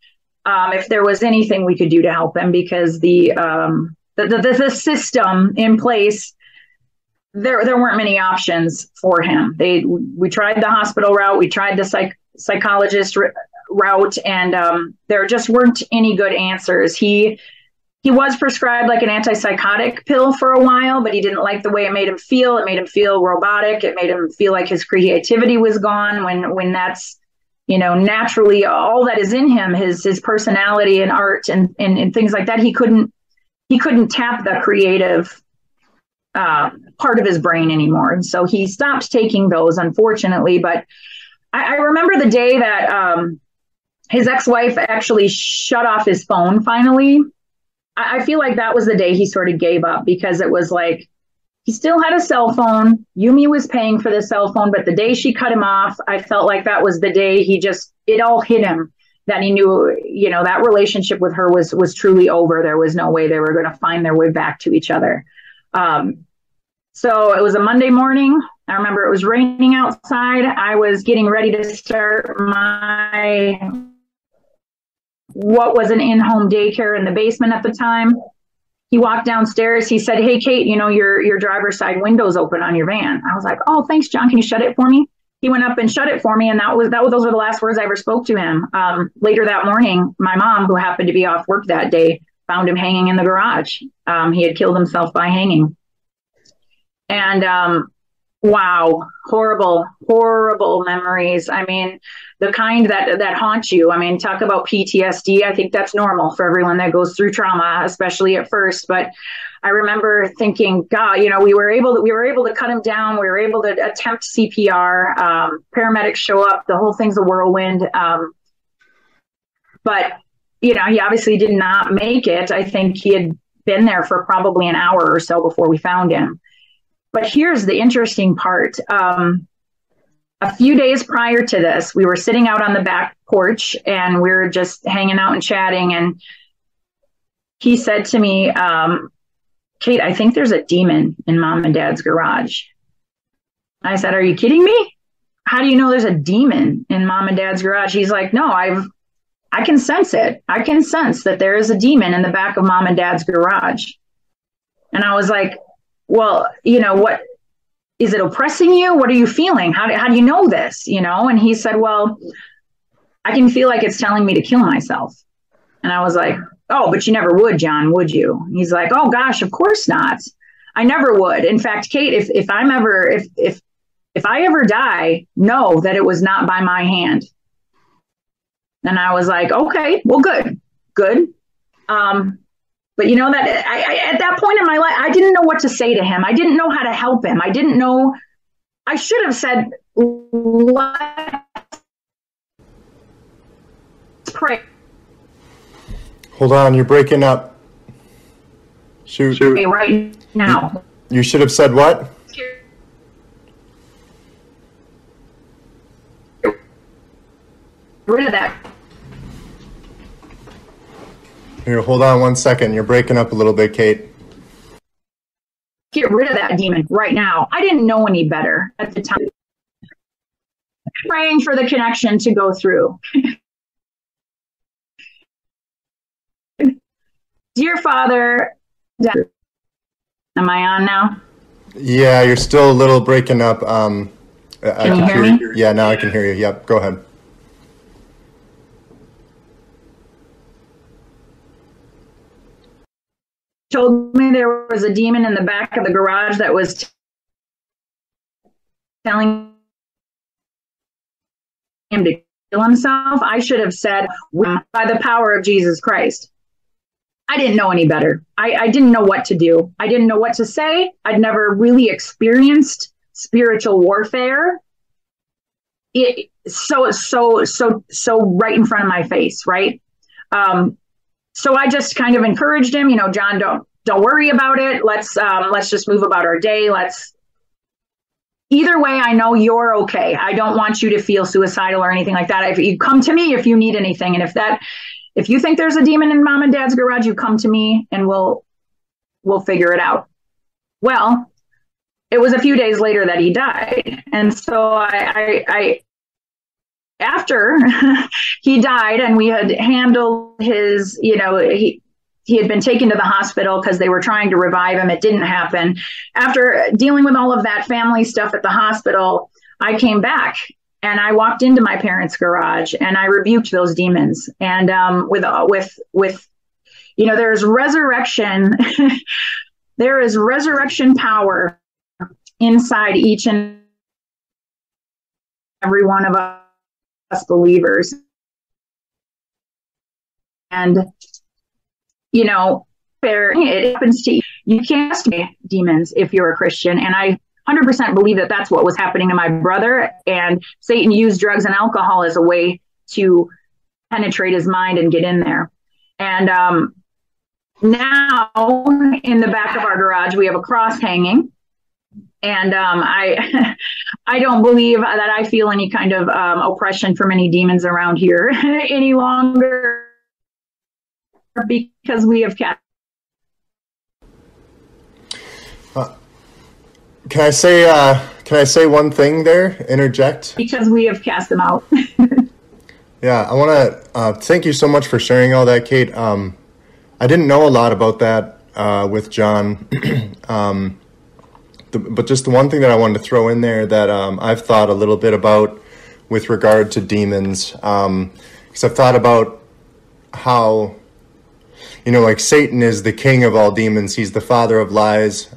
if there was anything we could do to help him, because the system in place, there weren't many options for him. We tried the hospital route, we tried the psychologist route, and there just weren't any good answers. He was prescribed like an antipsychotic pill for a while, but he didn't like the way it made him feel. It made him feel robotic. It made him feel like his creativity was gone when that's naturally all that is in him, his personality and art and things like that, he couldn't tap the creative part of his brain anymore. And so he stopped taking those, unfortunately. But I remember the day that his ex-wife actually shut off his phone finally. I feel like that was the day he sort of gave up, because it was like, he still had a cell phone. Yumi was paying for the cell phone, but the day she cut him off, I felt like that was the day it all hit him, that he knew, that relationship with her was truly over. There was no way they were going to find their way back to each other. So it was a Monday morning. I remember it was raining outside. I was getting ready to start what was an in-home daycare in the basement at the time. He walked downstairs. He said, "Hey, Kate, your driver's side window's open on your van." I was like, "Oh, thanks, John. Can you shut it for me?" He went up and shut it for me. And those were the last words I ever spoke to him. Later that morning, my mom, who happened to be off work that day, found him hanging in the garage. He had killed himself by hanging. And wow, horrible memories. I mean, the kind that haunt you. I mean, talk about PTSD. I think that's normal for everyone that goes through trauma, especially at first. But I remember thinking, God, we were able to cut him down. We were able to attempt CPR. Paramedics show up. The whole thing's a whirlwind. But he obviously did not make it. I think he had been there for probably an hour or so before we found him. But here's the interesting part. A few days prior to this, we were sitting out on the back porch and we were just hanging out and chatting. And he said to me, "Kate, I think there's a demon in Mom and Dad's garage." I said, "Are you kidding me? How do you know there's a demon in Mom and Dad's garage?" He's like, "No, I can sense it. I can sense that there is a demon in the back of Mom and Dad's garage." And I was like, "Well, what is it oppressing you? What are you feeling? How do you know this?" And he said, "Well, I can feel like it's telling me to kill myself." And I was like, "Oh, but you never would, John, would you?" He's like, "Oh gosh, of course not. I never would. In fact, Kate, if I ever die, know that it was not by my hand." And I was like, "Okay, well, good. But that I at that point in my life, I didn't know what to say to him. I didn't know how to help him. I didn't know. I should have said, "Let's pray." Hold on, you're breaking up. Shoot. Right now. You should have said what? Rid of that. Here, hold on 1 second. You're breaking up a little bit, Kate. Get rid of that demon right now. I didn't know any better at the time. Praying for the connection to go through. Dear Father, am I on now? Yeah, you're still a little breaking up. Can you hear me? Yeah, now I can hear you. Yep, go ahead. Told me there was a demon in the back of the garage that was telling him to kill himself. I should have said, "By the power of Jesus Christ." I didn't know any better. I didn't know what to do. I didn't know what to say. I'd never really experienced spiritual warfare. So right in front of my face, right? So I just kind of encouraged him, "John, don't worry about it. Let's just move about our day. Either way, I know you're okay. I don't want you to feel suicidal or anything like that. If you come to me if you need anything, and if you think there's a demon in Mom and Dad's garage, you come to me and we'll figure it out." Well, it was a few days later that he died, and so I after he died and we had handled his, he had been taken to the hospital because they were trying to revive him. It didn't happen. After dealing with all of that family stuff at the hospital, I came back and I walked into my parents' garage and I rebuked those demons. And there's resurrection. There is resurrection power inside each and every one of us. us believers. And, it happens to you. You can't cast demons if you're a Christian. And I 100% believe that that's what was happening to my brother. And Satan used drugs and alcohol as a way to penetrate his mind and get in there. And now in the back of our garage, we have a cross hanging. And I don't believe that I feel any kind of oppression from any demons around here any longer, because we have cast. Can I say one thing there? Interject? Because we have cast them out. Yeah, I want to thank you so much for sharing all that, Kate. I didn't know a lot about that with John, but just the one thing that I wanted to throw in there that I've thought a little bit about with regard to demons, because I've thought about how, like Satan is the king of all demons. He's the father of lies.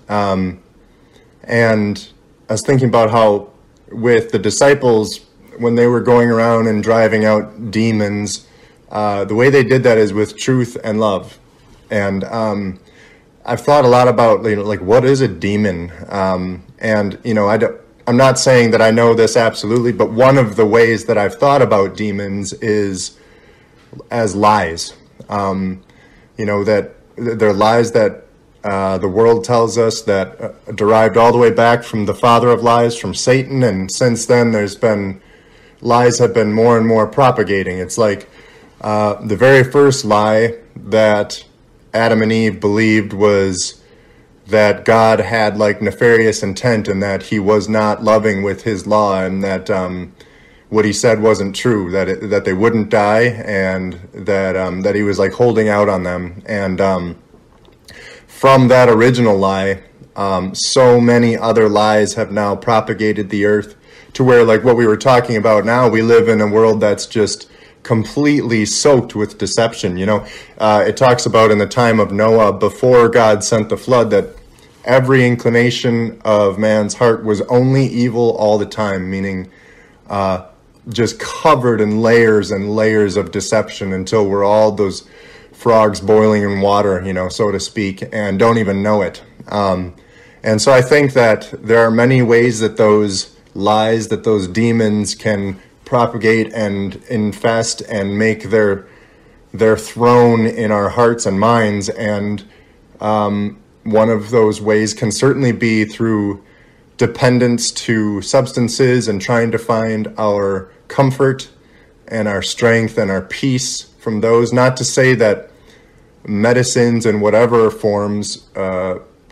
And I was thinking about how with the disciples, when they were going around and driving out demons, the way they did that is with truth and love. And I've thought a lot about, like, what is a demon? And, I'm not saying that I know this absolutely, but one of the ways that I've thought about demons is as lies. That they're lies that the world tells us that derived all the way back from the father of lies, from Satan. And since then, lies have been more and more propagating. It's like the very first lie that Adam and Eve believed was that God had nefarious intent and that he was not loving with his law, and that what he said wasn't true, that they wouldn't die, and that he was holding out on them. And from that original lie, so many other lies have now propagated the earth to where, what we were talking about now, we live in a world that's just completely soaked with deception. It talks about in the time of Noah, before God sent the flood, that every inclination of man's heart was only evil all the time, meaning just covered in layers and layers of deception until we're all those frogs boiling in water, so to speak, and don't even know it. And so I think that there are many ways that those lies, that those demons can propagate and infest and make their throne in our hearts and minds. And one of those ways can certainly be through dependence to substances and trying to find our comfort and our strength and our peace from those. Not to say that medicines in whatever forms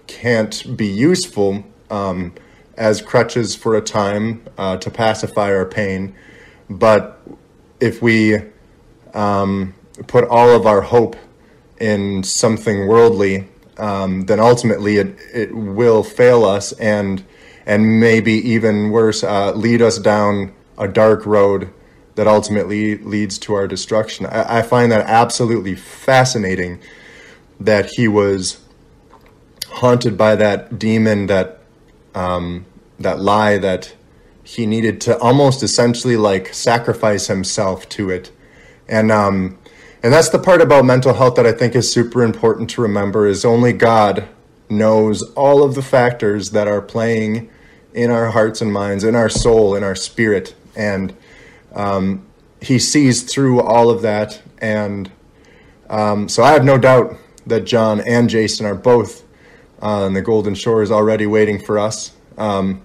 can't be useful as crutches for a time to pacify our pain, but if we put all of our hope in something worldly, then ultimately it will fail us and maybe even worse, lead us down a dark road that ultimately leads to our destruction. I find that absolutely fascinating, that he was haunted by that demon, that lie, that he needed to almost essentially sacrifice himself to it. And that's the part about mental health that I think is super important to remember, is only God knows all of the factors that are playing in our hearts and minds, in our soul, in our spirit. And he sees through all of that. And so I have no doubt that John and Jason are both on the Golden Shores already waiting for us. But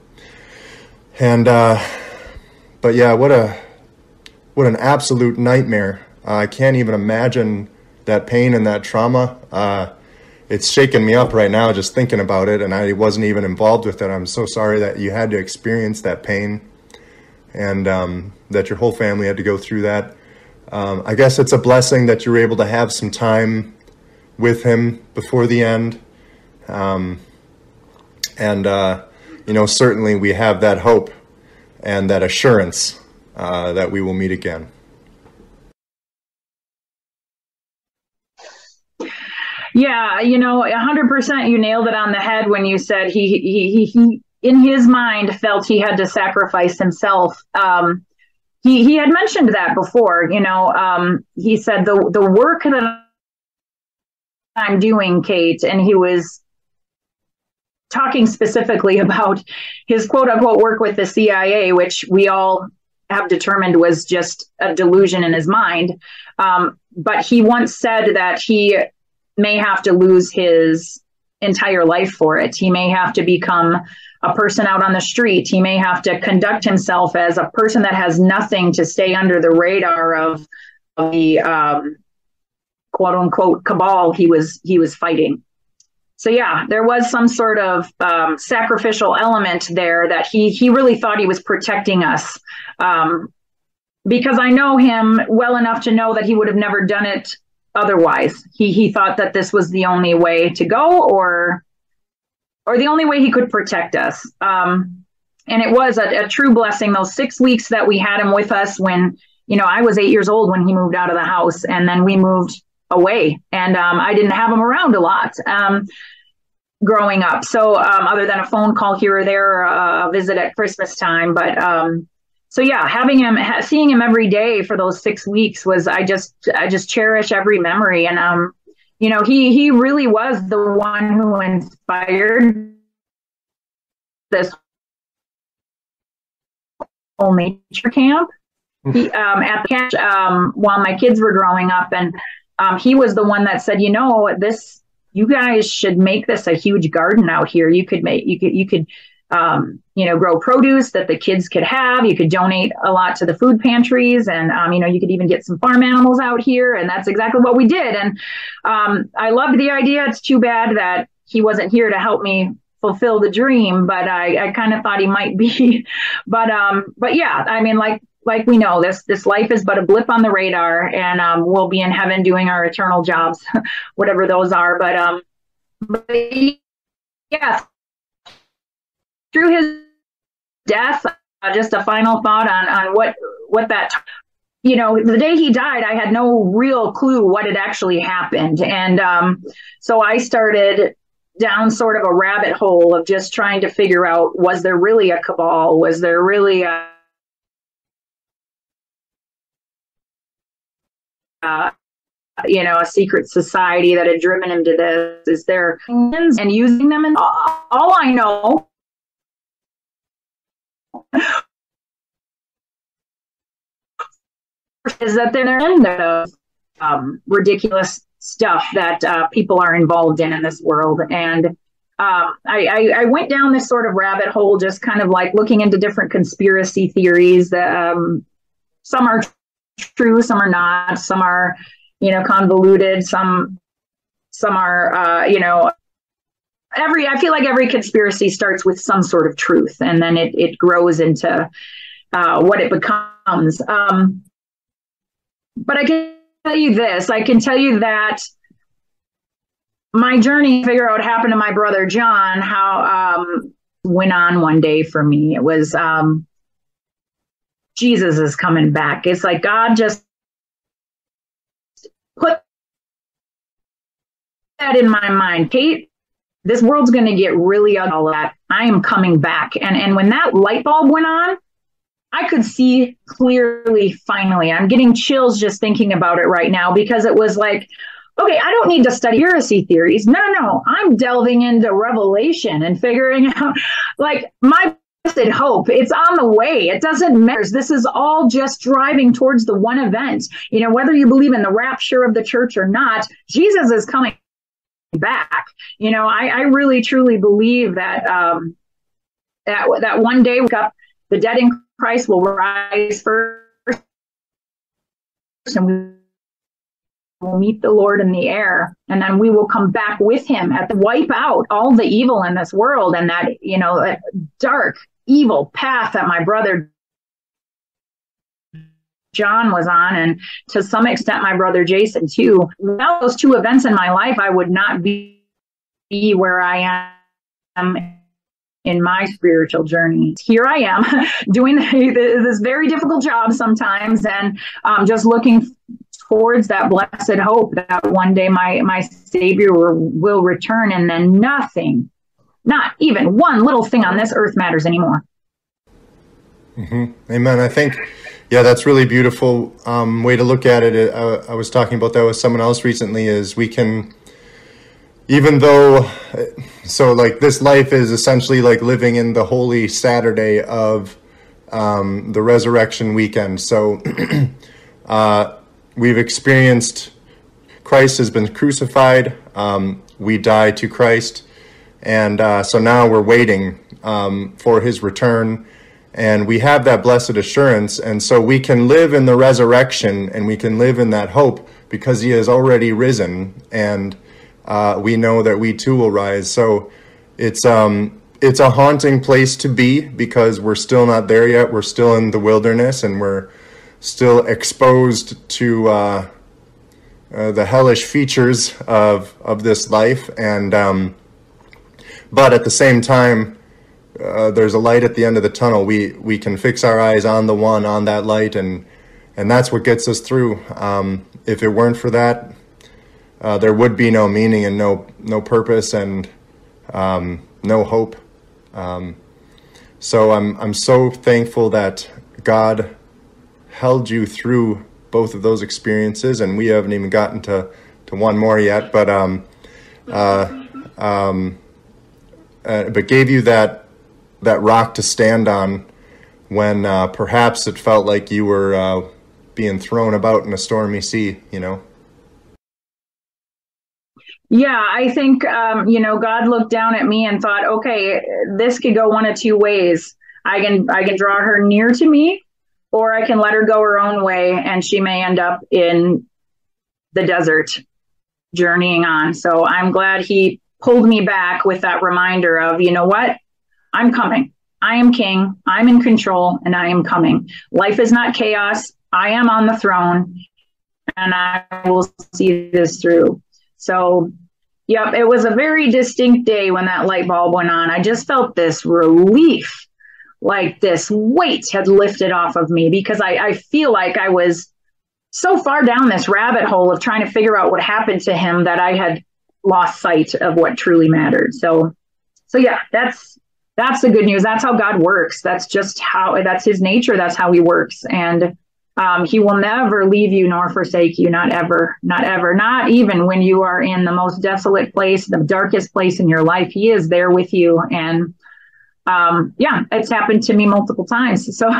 yeah, what an absolute nightmare. I can't even imagine that pain and that trauma. It's shaking me up right now just thinking about it, and I wasn't even involved with it. I'm so sorry that you had to experience that pain, and that your whole family had to go through that. I guess it's a blessing that you were able to have some time with him before the end. Certainly we have that hope and that assurance that we will meet again. Yeah, 100% you nailed it on the head when you said he in his mind felt he had to sacrifice himself he had mentioned that before. He said the work that I'm doing, Kate, and he was talking specifically about his quote unquote work with the CIA, which we all have determined was just a delusion in his mind. But he once said that he may have to lose his entire life for it. He may have to become a person out on the street. He may have to conduct himself as a person that has nothing to stay under the radar of the quote unquote cabal he was fighting. So yeah, there was some sort of sacrificial element there that he really thought he was protecting us. Because I know him well enough to know that he would have never done it otherwise. He thought that this was the only way to go, or the only way he could protect us. And it was a true blessing, those 6 weeks that we had him with us when, I was 8 years old when he moved out of the house, and then we moved away, and I didn't have him around a lot growing up. So other than a phone call here or there, or a visit at Christmas time. But so yeah, seeing him every day for those 6 weeks was, I just cherish every memory. And he really was the one who inspired this whole nature camp. He at the camp while my kids were growing up, and he was the one that said, you guys should make this a huge garden out here. You could grow produce that the kids could have. You could donate a lot to the food pantries, and you could even get some farm animals out here. And that's exactly what we did. And I loved the idea. It's too bad that he wasn't here to help me fulfill the dream, but I kind of thought he might be. But yeah, I mean, like we know, this life is but a blip on the radar, and we'll be in heaven doing our eternal jobs, whatever those are. But yeah, through his death, just a final thought on what that, the day he died, I had no real clue what had actually happened. And so I started down sort of a rabbit hole of just trying to figure out, was there really a cabal? Was there really a secret society that had driven him to this? Is there and using them? And all I know is that they're into ridiculous stuff that people are involved in this world. And I went down this sort of rabbit hole, just kind of like looking into different conspiracy theories. Some are true, some are not, some are convoluted, some are I feel like every conspiracy starts with some sort of truth, and then it grows into what it becomes. But I can tell you this, I can tell you that my journey to figure out what happened to my brother John, how went on one day for me. It was Jesus is coming back. It's like God just put that in my mind. Kate, this world's going to get really ugly. All that. I am coming back. And when that light bulb went on, I could see clearly, finally. I'm getting chills just thinking about it right now, because it was like, okay, I don't need to study conspiracy theories. No. I'm delving into Revelation and figuring out, like, my blessed hope. It's on the way. It doesn't matter. This is all just driving towards the one event. Whether you believe in the rapture of the church or not, Jesus is coming back. I really truly believe that that one day the dead in Christ will rise first, and we will meet the Lord in the air, and then we will come back with him wipe out all the evil in this world, and that that dark evil path that my brother John was on, and to some extent my brother Jason too. Without those two events in my life, I would not be where I am in my spiritual journey. Here I am doing this very difficult job sometimes, and just looking towards that blessed hope that one day my Savior will return, and then nothing, not even one little thing on this earth matters anymore. Amen. I think, yeah, that's really beautiful way to look at it. I was talking about that with someone else recently. Is we can, even though, so like this life is essentially like living in the holy Saturday of the resurrection weekend. So we've experienced Christ has been crucified. We die to Christ. And so now we're waiting for his return. And we have that blessed assurance. And so we can live in the resurrection and we can live in that hope because he has already risen. And we know that we too will rise. So it's a haunting place to be because we're still not there yet. We're still in the wilderness and we're still exposed to the hellish features of this life. And but at the same time, there's a light at the end of the tunnel. We can fix our eyes on the one, on that light, and that's what gets us through. If it weren't for that, there would be no meaning and no purpose and no hope. So I'm so thankful that God held you through both of those experiences, and we haven't even gotten to one more yet. But gave you that rock to stand on when perhaps it felt like you were being thrown about in a stormy sea, you know? Yeah, I think, God looked down at me and thought, okay, this could go one of two ways. I can draw her near to me, or I can let her go her own way and she may end up in the desert journeying on. So I'm glad he pulled me back with that reminder of, you know what? I'm coming. I am king. I'm in control and I am coming. Life is not chaos. I am on the throne and I will see this through. So, yep, it was a very distinct day when that light bulb went on. I just felt this relief, like this weight had lifted off of me because I feel like I was so far down this rabbit hole of trying to figure out what happened to him that I had lost sight of what truly mattered. So yeah, that's the good news. That's how God works. That's his nature. That's how he works. And he will never leave you nor forsake you. Not ever, not even when you are in the most desolate place, the darkest place in your life. He is there with you. And it's happened to me multiple times. So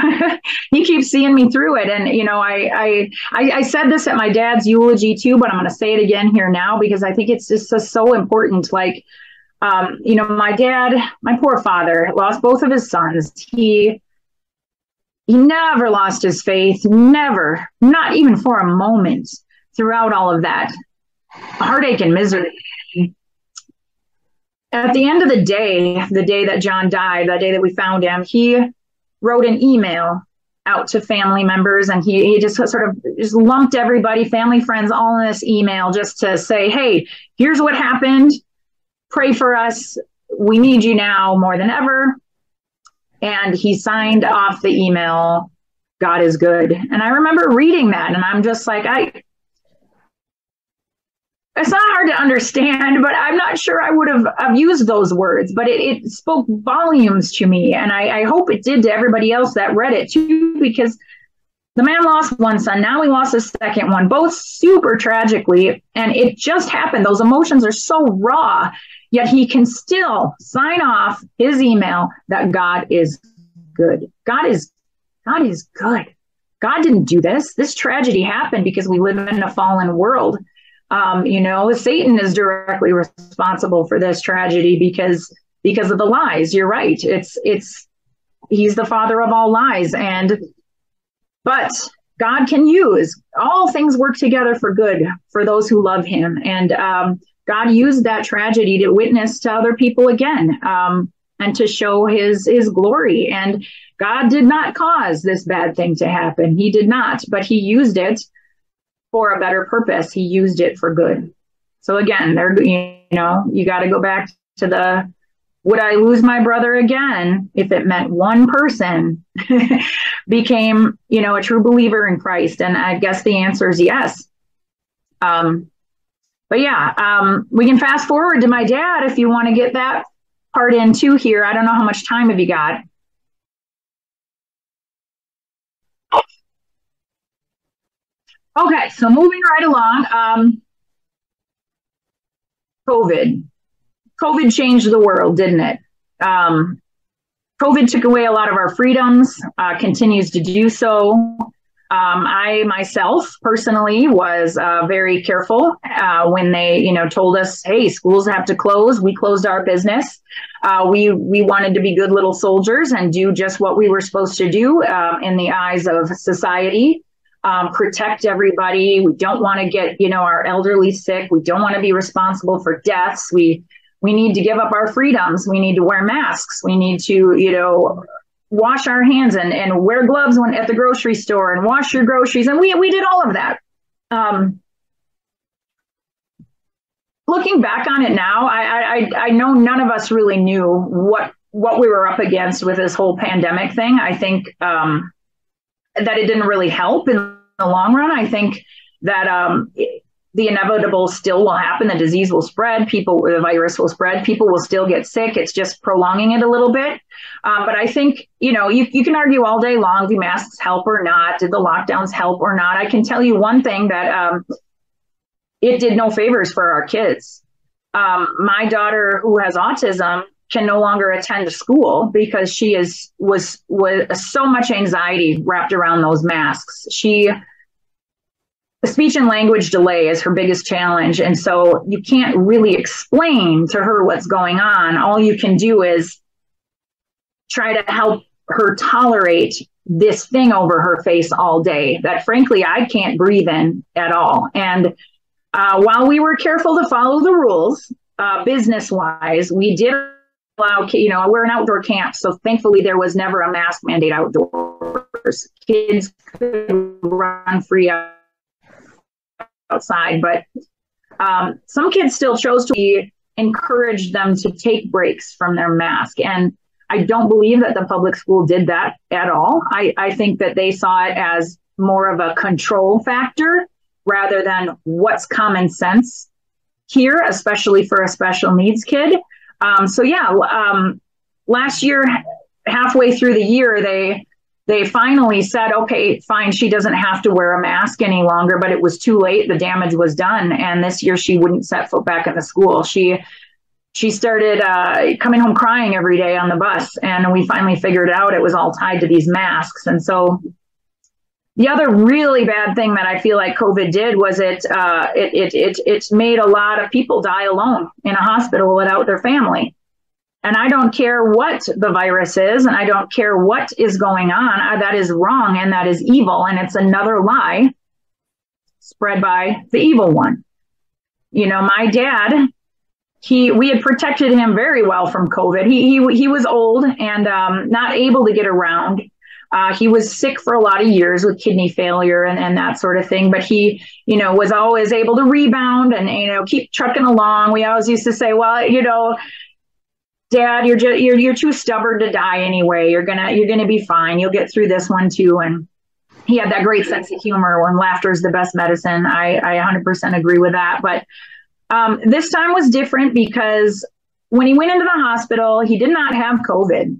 he keeps seeing me through it. And, I said this at my dad's eulogy too, but I'm going to say it again here now because I think it's just so important. Like, my dad, my poor father, lost both of his sons. He never lost his faith, never, not even for a moment throughout all of that heartache and misery. At the end of the day that John died, the day that we found him, he wrote an email out to family members and he just sort of just lumped everybody, family, friends, all in this email just to say, hey, here's what happened. Pray for us. We need you now more than ever. And he signed off the email, God is good. And I remember reading that and I'm just like, it's not hard to understand, but I'm not sure I would have used those words, but it spoke volumes to me. And I hope it did to everybody else that read it too, because the man lost one son. Now he lost a second one, both super tragically. And it just happened. Those emotions are so raw, yet he can still sign off his email that God is good. God is good. God didn't do this. This tragedy happened because we live in a fallen world. Satan is directly responsible for this tragedy because of the lies. You're right. He's the father of all lies. But God can use all things work together for good for those who love him. And God used that tragedy to witness to other people again and to show his glory. And God did not cause this bad thing to happen. He did not, but he used it for a better purpose. He used it for good. So again, you got to go back to would I lose my brother again if it meant one person became, a true believer in Christ? And I guess the answer is yes. We can fast forward to my dad if you want to get that part in too here. I don't know how much time have you got? Okay, so moving right along, COVID. COVID changed the world, didn't it? Um, COVID took away a lot of our freedoms, continues to do so. I myself personally was very careful when they, told us, "Hey, schools have to close." We closed our business. We wanted to be good little soldiers and do just what we were supposed to do in the eyes of society. Protect everybody. We don't want to get, our elderly sick. We don't want to be responsible for deaths. We need to give up our freedoms. We need to wear masks. We need to, wash our hands and wear gloves when at the grocery store and wash your groceries. And we did all of that. Looking back on it now, I know none of us really knew what we were up against with this whole pandemic thing. I think that it didn't really help in the long run. I think that the inevitable still will happen. The disease will spread. The virus will spread. People will still get sick. It's just prolonging it a little bit. But I think, you can argue all day long, do masks help or not? Did the lockdowns help or not? I can tell you one thing, that it did no favors for our kids. My daughter, who has autism, can no longer attend school because she was so much anxiety wrapped around those masks. The speech and language delay is her biggest challenge. And so you can't really explain to her what's going on. All you can do is try to help her tolerate this thing over her face all day that, frankly, I can't breathe in at all. And while we were careful to follow the rules, business-wise, we did allow, we're an outdoor camp. So thankfully, there was never a mask mandate outdoors. Kids could run free outside, but some kids still chose to encourage them to take breaks from their mask. And I don't believe that the public school did that at all. I think that they saw it as more of a control factor rather than what's common sense here, especially for a special needs kid. Last year, halfway through the year, they finally said, okay, fine, she doesn't have to wear a mask any longer, but it was too late. The damage was done. And this year she wouldn't set foot back in the school. She started coming home crying every day on the bus. And we finally figured out it was all tied to these masks. And so the other really bad thing that I feel like COVID did was it made a lot of people die alone in a hospital without their family. And I don't care what the virus is, and I don't care what is going on. That is wrong, and that is evil, and it's another lie spread by the evil one. My dad, we had protected him very well from COVID. He was old and not able to get around. He was sick for a lot of years with kidney failure and that sort of thing. But he, was always able to rebound and, keep trucking along. We always used to say, well, Dad, you're too stubborn to die anyway. You're gonna be fine. You'll get through this one too. And he had that great sense of humor when laughter is the best medicine. I 100% agree with that. But this time was different because when he went into the hospital, he did not have COVID.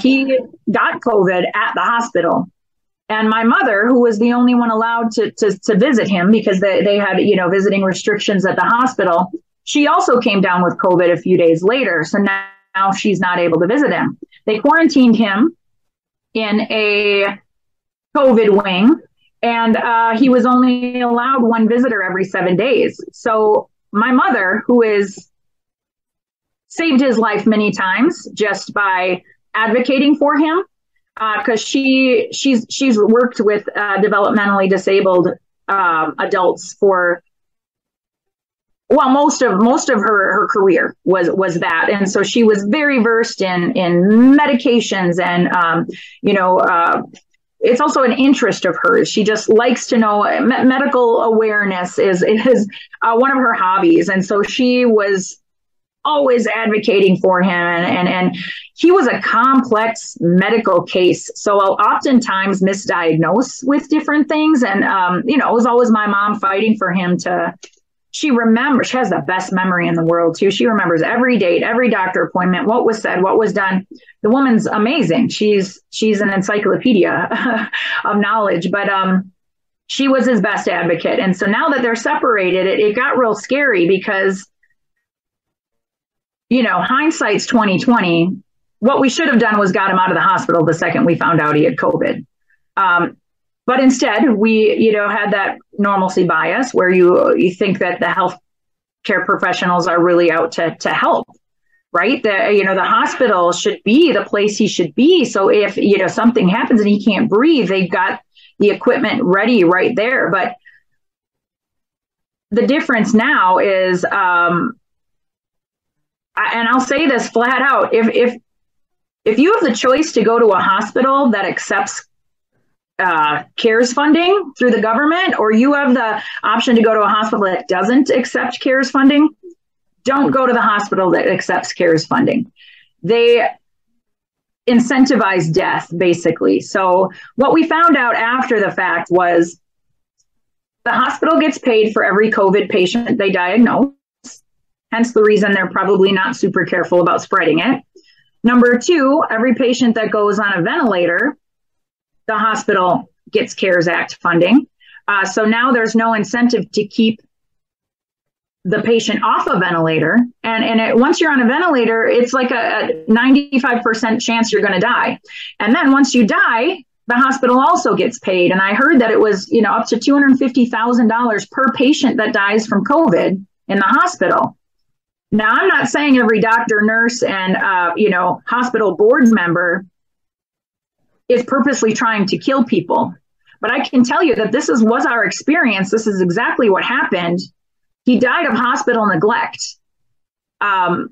He got COVID at the hospital. And my mother, who was the only one allowed to visit him because they had, visiting restrictions at the hospital, she also came down with COVID a few days later. So now she's not able to visit him. They quarantined him in a COVID wing, and he was only allowed one visitor every 7 days. So my mother, who is saved his life many times just by advocating for him, because she's worked with developmentally disabled adults for most of her career was that, and so she was very versed in medications and it's also an interest of hers. She just likes to know. Medical awareness is one of her hobbies, and so she was always advocating for him, and he was a complex medical case, so I'll oftentimes misdiagnose with different things, and it was always my mom fighting for him to. She has the best memory in the world too. She remembers every date, every doctor appointment, what was said, what was done. The woman's amazing. She's an encyclopedia of knowledge. But she was his best advocate. And so now that they're separated, it got real scary because, you know, hindsight's 2020. What we should have done was got him out of the hospital the second we found out he had COVID. But instead, we, you know, had that normalcy bias where you think that the healthcare professionals are really out to help, right? The hospital should be the place he should be. So if, you know, something happens and he can't breathe, they've got the equipment ready right there. But the difference now is, and I'll say this flat out, if you have the choice to go to a hospital that accepts CARES funding through the government, or you have the option to go to a hospital that doesn't accept CARES funding, don't go to the hospital that accepts CARES funding. They incentivize death, basically. So what we found out after the fact was the hospital gets paid for every COVID patient they diagnose, hence the reason they're probably not super careful about spreading it. Number two, every patient that goes on a ventilator, the hospital gets CARES Act funding. So now there's no incentive to keep the patient off a ventilator. And once you're on a ventilator, it's like a 95% chance you're going to die. And then once you die, the hospital also gets paid. And I heard that it was, you know, up to $250,000 per patient that dies from COVID in the hospital. Now, I'm not saying every doctor, nurse, and, hospital board member is purposely trying to kill people. But I can tell you that this was our experience. This is exactly what happened. He died of hospital neglect. And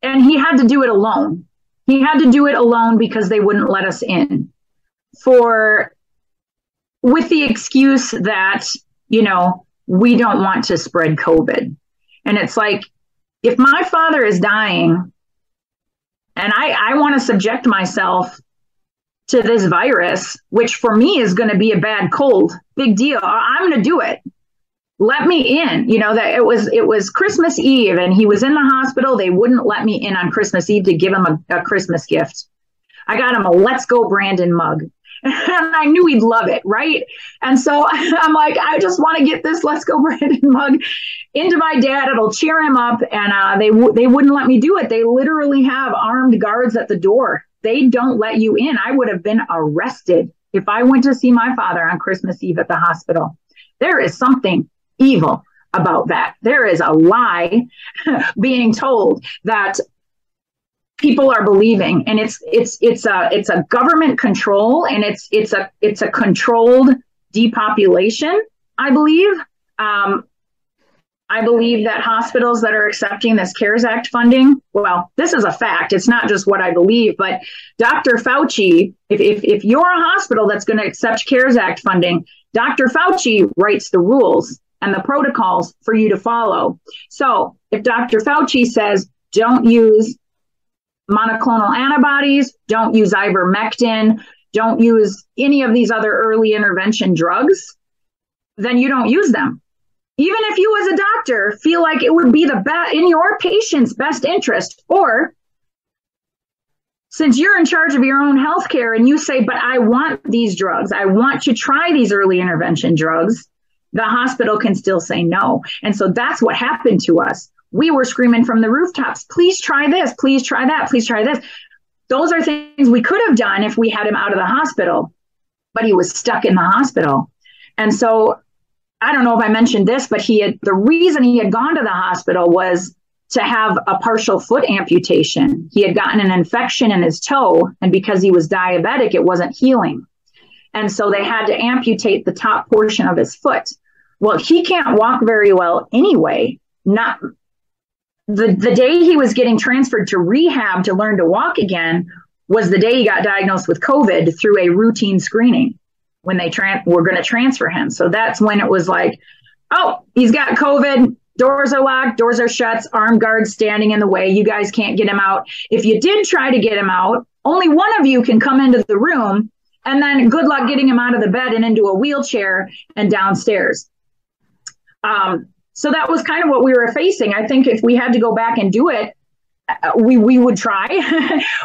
he had to do it alone. He had to do it alone because they wouldn't let us in with the excuse that, you know, we don't want to spread COVID. And it's like, if my father is dying and I want to subject myself to this virus, which for me is going to be a bad cold, big deal, I'm going to do it. Let me in. You know, that it was Christmas Eve and he was in the hospital. They wouldn't let me in on Christmas Eve to give him a Christmas gift. I got him a Let's Go Brandon mug. And I knew he'd love it, right? And so I'm like, I just want to get this Let's Go Brandon mug into my dad. It'll cheer him up. And they wouldn't let me do it. They literally have armed guards at the door. They don't let you in. I would have been arrested if I went to see my father on Christmas Eve at the hospital. There is something evil about that. There is a lie being told that people are believing, and it's a government control, and it's a controlled depopulation. I believe that hospitals that are accepting this CARES Act funding, well, this is a fact. It's not just what I believe, but Dr. Fauci, if you're a hospital that's going to accept CARES Act funding, Dr. Fauci writes the rules and the protocols for you to follow. So if Dr. Fauci says, don't use monoclonal antibodies, don't use ivermectin, don't use any of these other early intervention drugs, then you don't use them. Even if you as a doctor feel like it would be in your patient's best interest, or since you're in charge of your own healthcare and you say, but I want these drugs, I want to try these early intervention drugs, the hospital can still say no. And so that's what happened to us. We were screaming from the rooftops, please try this, please try that, please try this. Those are things we could have done if we had him out of the hospital, but he was stuck in the hospital. And so I don't know if I mentioned this, but the reason he had gone to the hospital was to have a partial foot amputation. He had gotten an infection in his toe, and because he was diabetic, it wasn't healing. And so they had to amputate the top portion of his foot. Well, he can't walk very well anyway. Not the day he was getting transferred to rehab to learn to walk again was the day he got diagnosed with COVID through a routine screening when they were going to transfer him. So that's when it was like, oh, he's got COVID. Doors are locked, doors are shut, armed guards standing in the way. You guys can't get him out. If you did try to get him out, only one of you can come into the room, and then good luck getting him out of the bed and into a wheelchair and downstairs. So that was kind of what we were facing. I think if we had to go back and do it, We would try.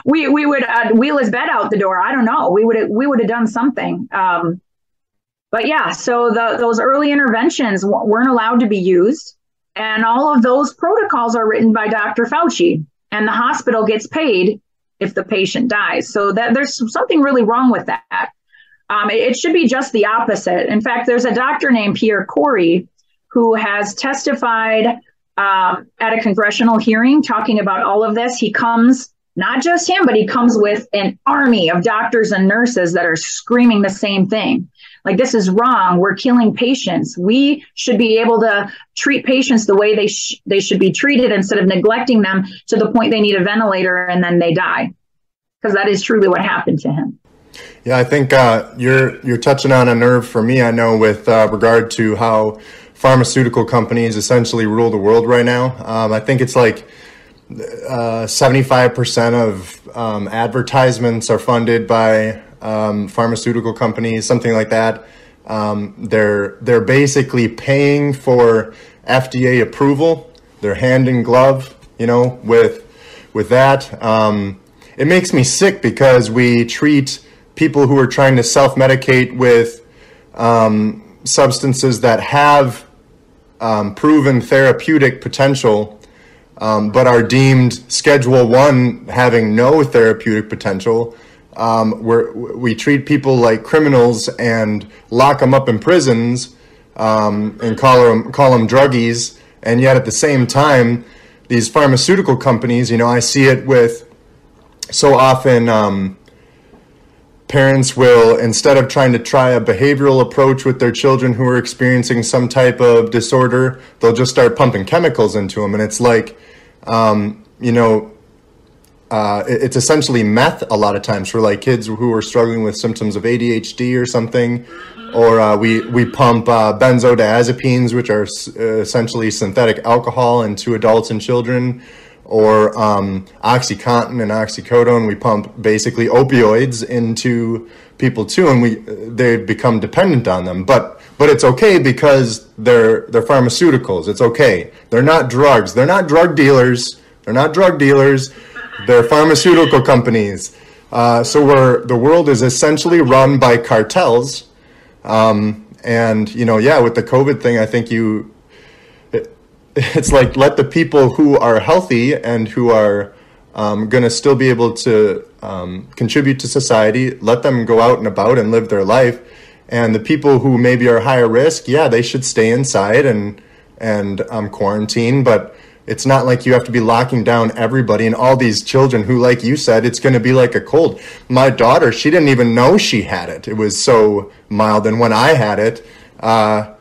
We would wheel his bed out the door. I don't know. We would have done something. But yeah, so those early interventions weren't allowed to be used, and all of those protocols are written by Dr. Fauci, and the hospital gets paid if the patient dies. So that there's something really wrong with that. It should be just the opposite. In fact, there's a doctor named Pierre Corey who has testified at a congressional hearing talking about all of this. He comes, not just him, but he comes with an army of doctors and nurses that are screaming the same thing. Like, this is wrong. We're killing patients. We should be able to treat patients the way they should be treated instead of neglecting them to the point they need a ventilator and then they die. Because that is truly what happened to him. Yeah, I think you're touching on a nerve for me, I know, with regard to how pharmaceutical companies essentially rule the world right now. I think it's like 75% of advertisements are funded by pharmaceutical companies, something like that. They're basically paying for FDA approval. They're hand in glove, with that. It makes me sick because we treat people who are trying to self-medicate with substances that have proven therapeutic potential, but are deemed Schedule 1 having no therapeutic potential. We treat people like criminals and lock them up in prisons and call them druggies. And yet at the same time, these pharmaceutical companies, I see it with so often parents will, instead of trying to try a behavioral approach with their children who are experiencing some type of disorder, they'll just start pumping chemicals into them. And it's like, it's essentially meth a lot of times for like kids who are struggling with symptoms of ADHD or something. Or we pump benzodiazepines, which are essentially synthetic alcohol, into adults and children. Or OxyContin and oxycodone, we pump basically opioids into people too, and they become dependent on them. But it's okay because they're pharmaceuticals. It's okay. They're not drugs. They're not drug dealers. They're pharmaceutical companies. So the world is essentially run by cartels. And with the COVID thing, I think it's like, let the people who are healthy and who are going to still be able to contribute to society, let them go out and about and live their life. And the people who maybe are higher risk, they should stay inside and quarantine. But it's not like you have to be locking down everybody and all these children who, like you said, it's going to be like a cold. My daughter, she didn't even know she had it. It was so mild. And when I had it, I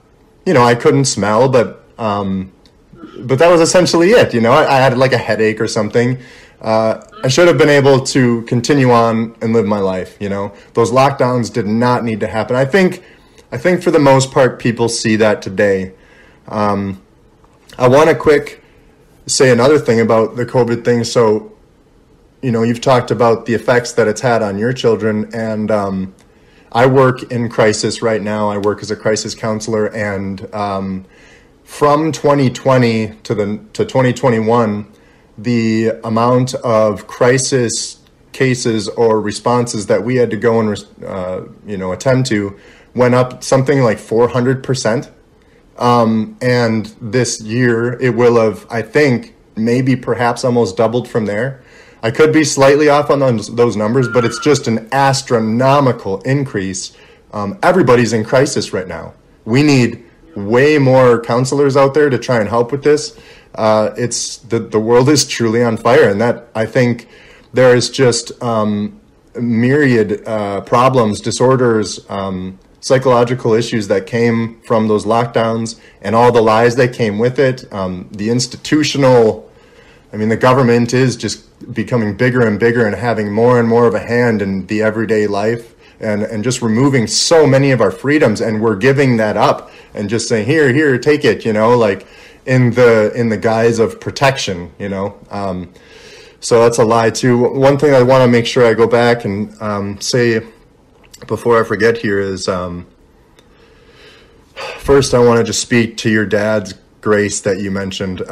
couldn't smell, but that was essentially it. I had like a headache or something. I should have been able to continue on and live my life. Those lockdowns did not need to happen. I think for the most part, people see that today. I want to say another thing about the COVID thing. So, you've talked about the effects that it's had on your children, and I work in crisis right now. I work as a crisis counselor, and from 2020 to 2021, the amount of crisis cases or responses that we had to go and attend to went up something like 400%. And this year it will have, I think, maybe perhaps almost doubled from there. I could be slightly off on those numbers, but it's just an astronomical increase. Everybody's in crisis right now. We need way more counselors out there to try and help with this. It's the world is truly on fire, and that, I think, there is just myriad problems, disorders, psychological issues that came from those lockdowns and all the lies that came with it. The institutional, the government is just becoming bigger and bigger and having more and more of a hand in the everyday life, and just removing so many of our freedoms, and we're giving that up and just saying, here, take it, like in the guise of protection, so that's a lie too. One thing I want to make sure I go back and say before I forget here is, first I want to just speak to your dad's grace that you mentioned.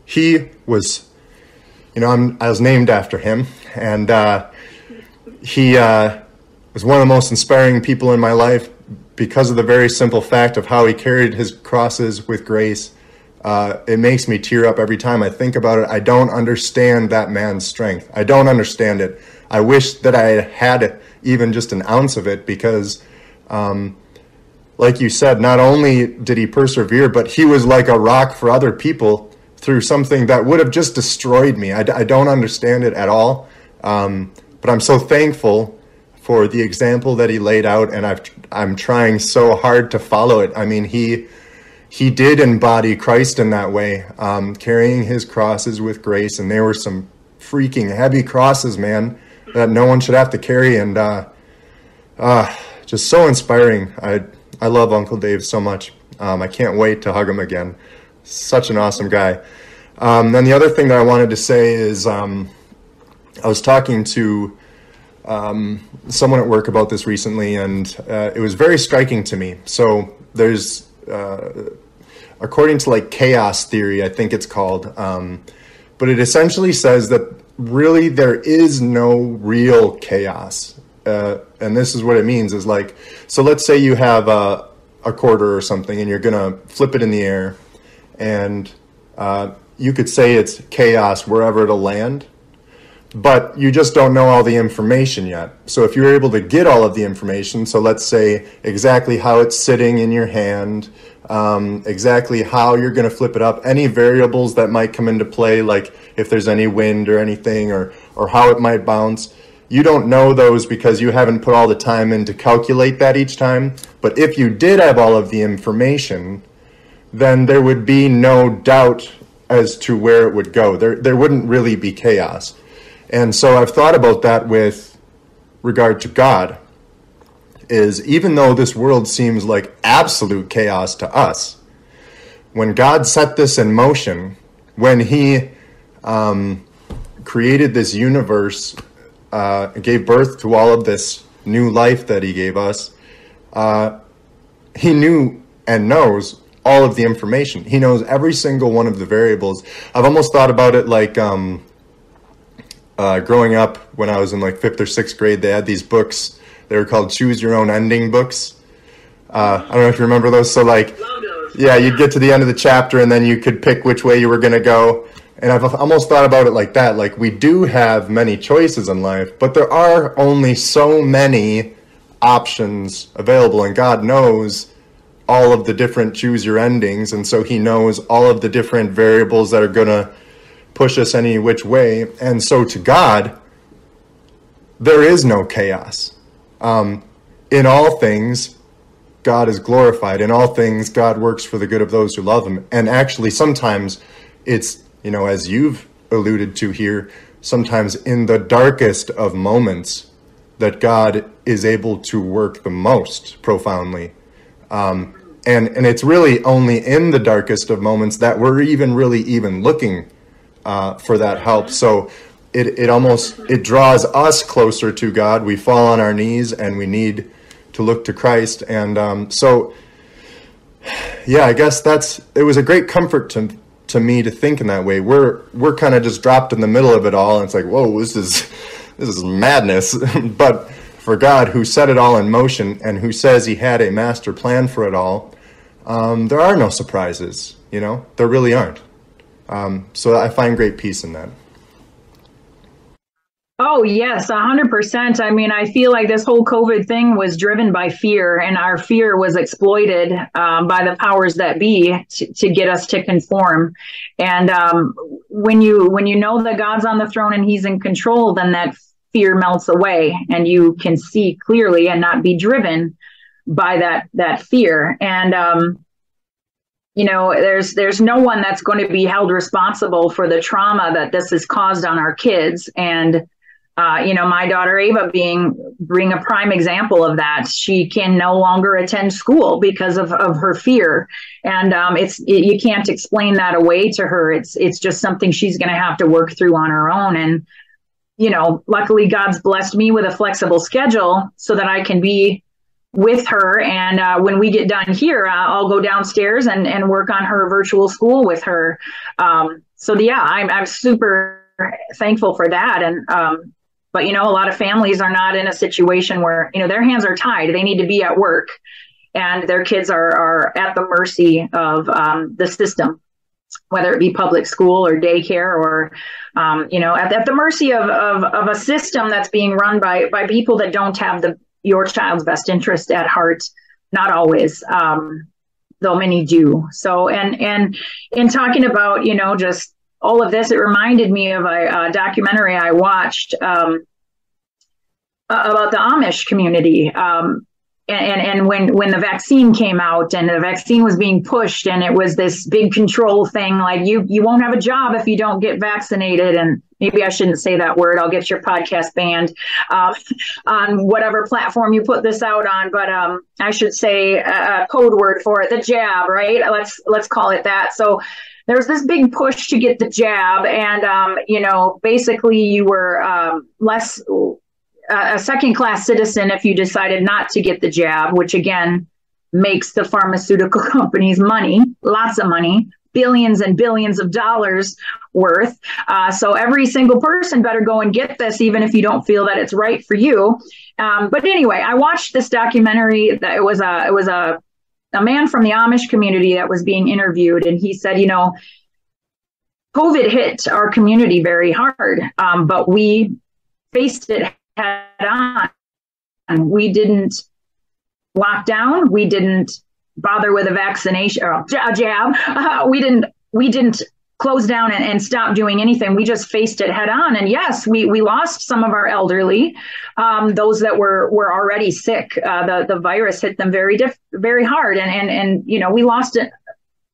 He was I was named after him, and he was one of the most inspiring people in my life because of the very simple fact of how he carried his crosses with grace. It makes me tear up every time I think about it. I don't understand that man's strength. I don't understand it. I wish that I had even just an ounce of it, because like you said, not only did he persevere, but he was like a rock for other people through something that would have just destroyed me. I don't understand it at all. But I'm so thankful for the example that he laid out, and I'm trying so hard to follow it. I mean, he did embody Christ in that way, carrying his crosses with grace, and they were some freaking heavy crosses, man, that no one should have to carry, and just so inspiring. I love Uncle Dave so much. I can't wait to hug him again. Such an awesome guy. Then the other thing that I wanted to say is I was talking to someone at work about this recently, and it was very striking to me. So there's, according to like chaos theory, I think it's called, but it essentially says that really there is no real chaos. And this is what it means is like, so let's say you have a quarter or something, and you're going to flip it in the air, and you could say it's chaos wherever it'll land, but you just don't know all the information yet. So if you're able to get all of the information, so let's say exactly how it's sitting in your hand, exactly how you're going to flip it up, any variables that might come into play, like if there's any wind or anything, or how it might bounce. You don't know those because you haven't put all the time in to calculate that each time. But if you did have all of the information, then there would be no doubt as to where it would go. There wouldn't really be chaos. And so I've thought about that with regard to God, is even though this world seems like absolute chaos to us, when God set this in motion, when he created this universe, gave birth to all of this new life that he gave us, he knew and knows all of the information. He knows every single one of the variables. I've almost thought about it like growing up when I was in like 5th or 6th grade, they had these books. They were called Choose Your Own Ending books. I don't know if you remember those. So like, yeah, you'd get to the end of the chapter and then you could pick which way you were going to go. And I've almost thought about it like that. Like, we do have many choices in life, but there are only so many options available, and God knows all of the different choose your endings, and so he knows all of the different variables that are going to push us any which way. And so to God, there is no chaos. In all things, God is glorified. In all things, God works for the good of those who love him. And actually, sometimes it's, as you've alluded to here, sometimes in the darkest of moments that God is able to work the most profoundly. And it's really only in the darkest of moments that we're even looking for that help. So it draws us closer to God. We fall on our knees and we need to look to Christ. And so, yeah, I guess it was a great comfort to me to think in that way. We're kind of just dropped in the middle of it all, and it's like, whoa, this is madness. But for God, who set it all in motion and who says he had a master plan for it all, there are no surprises. There really aren't. So I find great peace in that. Oh, yes, 100%. I mean, I feel like this whole COVID thing was driven by fear, and our fear was exploited by the powers that be to get us to conform. And when you know that God's on the throne and he's in control, then that fear melts away and you can see clearly and not be driven by that fear. And there's no one that's going to be held responsible for the trauma that this has caused on our kids. And my daughter Ava being a prime example of that. She can no longer attend school because of her fear, and you can't explain that away to her. It's just something she's going to have to work through on her own. And luckily God's blessed me with a flexible schedule so that I can be with her. And when we get done here, I'll go downstairs and work on her virtual school with her. So yeah, I'm super thankful for that. And, but, a lot of families are not in a situation where, their hands are tied. They need to be at work, and their kids are at the mercy of the system, whether it be public school or daycare, or, at the mercy of a system that's being run by people that don't have your child's best interest at heart. Not always, though many do. So, and in talking about, just all of this, it reminded me of a documentary I watched about the Amish community. And when the vaccine came out and the vaccine was being pushed, and it was this big control thing, like you won't have a job if you don't get vaccinated. And maybe I shouldn't say that word. I'll get your podcast banned on whatever platform you put this out on. But I should say a code word for it, the jab, right? Let's call it that. So there's this big push to get the jab, and basically you were less a second-class citizen if you decided not to get the jab, which again makes the pharmaceutical companies money, lots of money, billions and billions of dollars worth. So every single person better go and get this, even if you don't feel that it's right for you. But anyway, I watched this documentary. That it was a man from the Amish community that was being interviewed, and he said, COVID hit our community very hard, but we faced it head on. And we didn't lock down. We didn't bother with a vaccination or a jab. We didn't close down and stop doing anything. We just faced it head on. And yes, we lost some of our elderly, those that were already sick. The virus hit them very hard. And we lost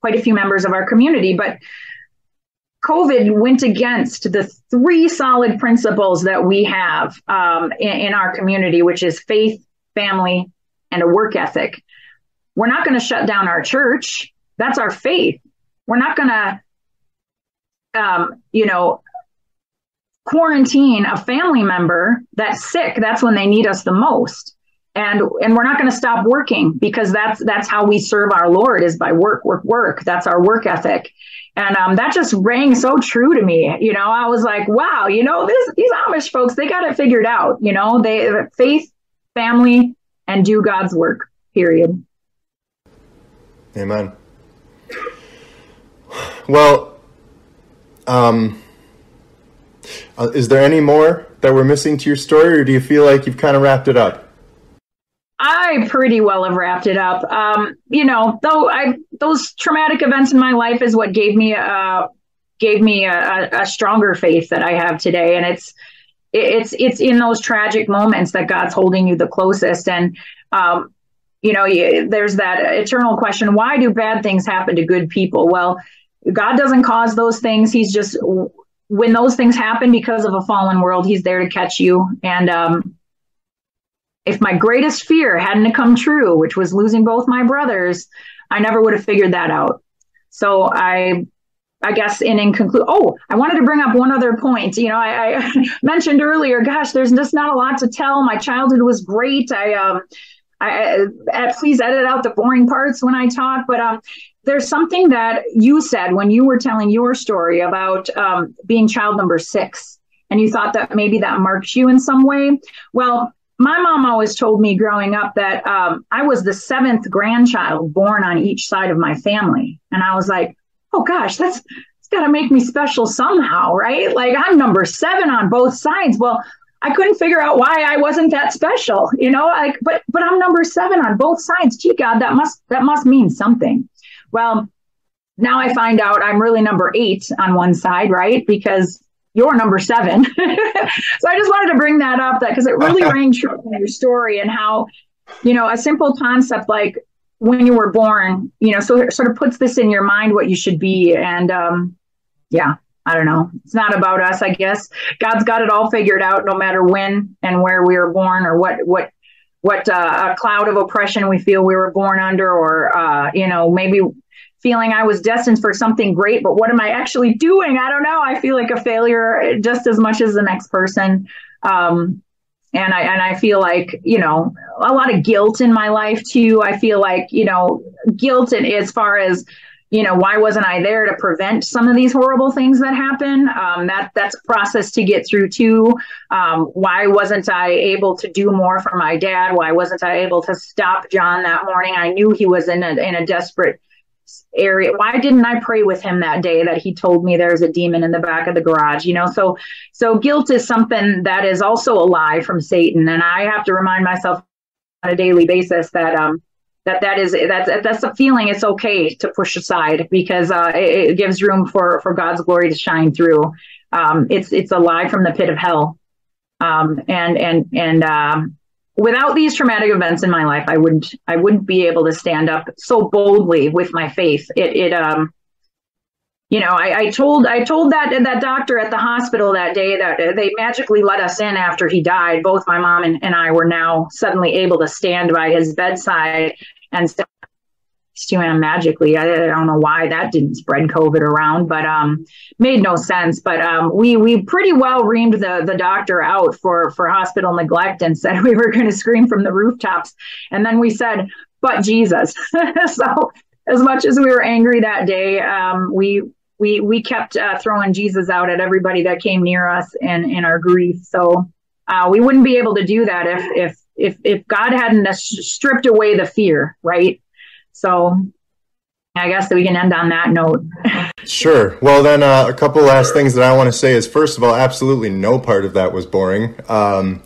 quite a few members of our community, but COVID went against the three solid principles that we have in our community, which is faith, family, and a work ethic. We're not going to shut down our church. That's our faith. We're not going to, quarantine a family member that's sick. That's when they need us the most. And we're not going to stop working, because that's how we serve our Lord, is by work. That's our work ethic. And that just rang so true to me. I was like, wow, these Amish folks, they got it figured out. They faith, family, and do God's work, period. Amen. Well, is there any more that we're missing to your story, or do you feel like you've kind of wrapped it up? I pretty well have wrapped it up. Those traumatic events in my life is what gave me a stronger faith that I have today. And it's in those tragic moments that God's holding you the closest. And, there's that eternal question, why do bad things happen to good people? Well, God doesn't cause those things. He's just, when those things happen because of a fallen world, he's there to catch you. And, if my greatest fear hadn't come true, which was losing both my brothers, I never would have figured that out. So I guess in conclusion, I wanted to bring up one other point. I mentioned earlier, gosh, there's just not a lot to tell. My childhood was great. I please edit out the boring parts when I talk, but there's something that you said when you were telling your story about being child number 6, and you thought that maybe that marked you in some way. Well, my mom always told me growing up that I was the 7th grandchild born on each side of my family. And I was like, oh gosh, it's got to make me special somehow, right? Like, I'm number 7 on both sides. Well, I couldn't figure out why I wasn't that special, but I'm number 7 on both sides. Gee, God, that must mean something. Well, now I find out I'm really number 8 on one side, right? Because you're number 7. So I just wanted to bring that up, because it really rang true in your story, and how, a simple concept like when you were born, so it sort of puts this in your mind what you should be. And I don't know. It's not about us, I guess. God's got it all figured out, no matter when and where we were born, or what a cloud of oppression we feel we were born under, or maybe feeling I was destined for something great, but what am I actually doing? I don't know. I feel like a failure just as much as the next person. And I feel like, a lot of guilt in my life too. I feel like, guilt, and as far as, why wasn't I there to prevent some of these horrible things that happen? That's a process to get through too. Why wasn't I able to do more for my dad? Why wasn't I able to stop John that morning? I knew he was in a desperate area. Why didn't I pray with him that day that he told me there's a demon in the back of the garage? So guilt is something that is also a lie from Satan, and I have to remind myself on a daily basis that that's a feeling it's okay to push aside, because it gives room for God's glory to shine through. It's a lie from the pit of hell, and without these traumatic events in my life, I wouldn't be able to stand up so boldly with my faith. I told that doctor at the hospital that day that they magically let us in after he died. Both my mom and I were now suddenly able to stand by his bedside and to him magically. I don't know why that didn't spread COVID around, but made no sense. But we pretty well reamed the doctor out for hospital neglect and said we were going to scream from the rooftops. And then we said, but Jesus. So as much as we were angry that day, we kept throwing Jesus out at everybody that came near us in our grief. So we wouldn't be able to do that if God hadn't stripped away the fear, right? So I guess that we can end on that note. Sure. Well, then a couple last things that I want to say is, first of all, absolutely no part of that was boring. What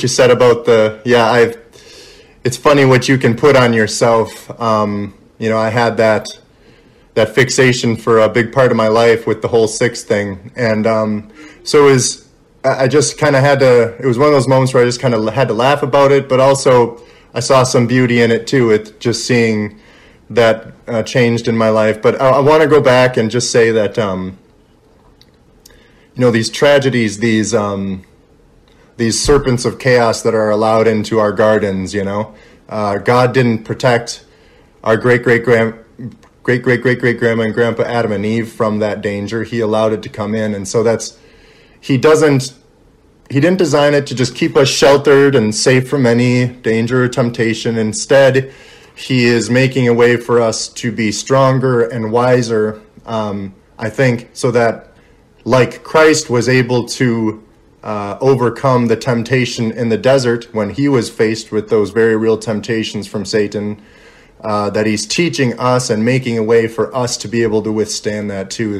you said about it's funny what you can put on yourself. I had that fixation for a big part of my life with the whole 6 thing. And so I just kind of it was one of those moments where I just kind of had to laugh about it, but also I saw some beauty in it too, with just seeing that changed in my life. But I want to go back and just say that, these tragedies, these serpents of chaos that are allowed into our gardens, God didn't protect our great-great-grandma and grandpa Adam and Eve from that danger. He allowed it to come in. And so he didn't design it to just keep us sheltered and safe from any danger or temptation. Instead, he is making a way for us to be stronger and wiser, I think, so that like Christ was able to overcome the temptation in the desert when he was faced with those very real temptations from Satan, that he's teaching us and making a way for us to be able to withstand that too,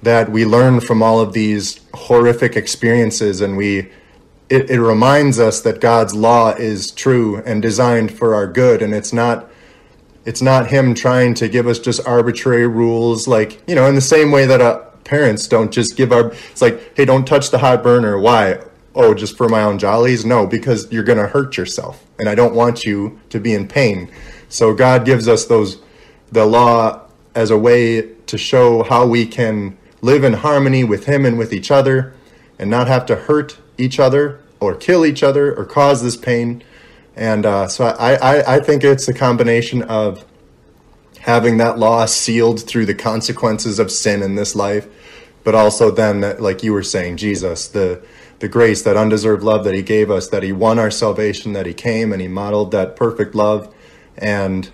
that we learn from all of these horrific experiences, and it reminds us that God's law is true and designed for our good, and it's not him trying to give us just arbitrary rules, like, in the same way that parents don't just it's like, hey, don't touch the hot burner. Why? Oh, just for my own jollies? No, because you're going to hurt yourself, and I don't want you to be in pain. So God gives us the law as a way to show how we can live in harmony with him and with each other, and not have to hurt each other or kill each other or cause this pain. And so I think it's a combination of having that law sealed through the consequences of sin in this life, but also then, that, like you were saying, Jesus, the grace, that undeserved love that he gave us, that he won our salvation, that he came and he modeled that perfect love and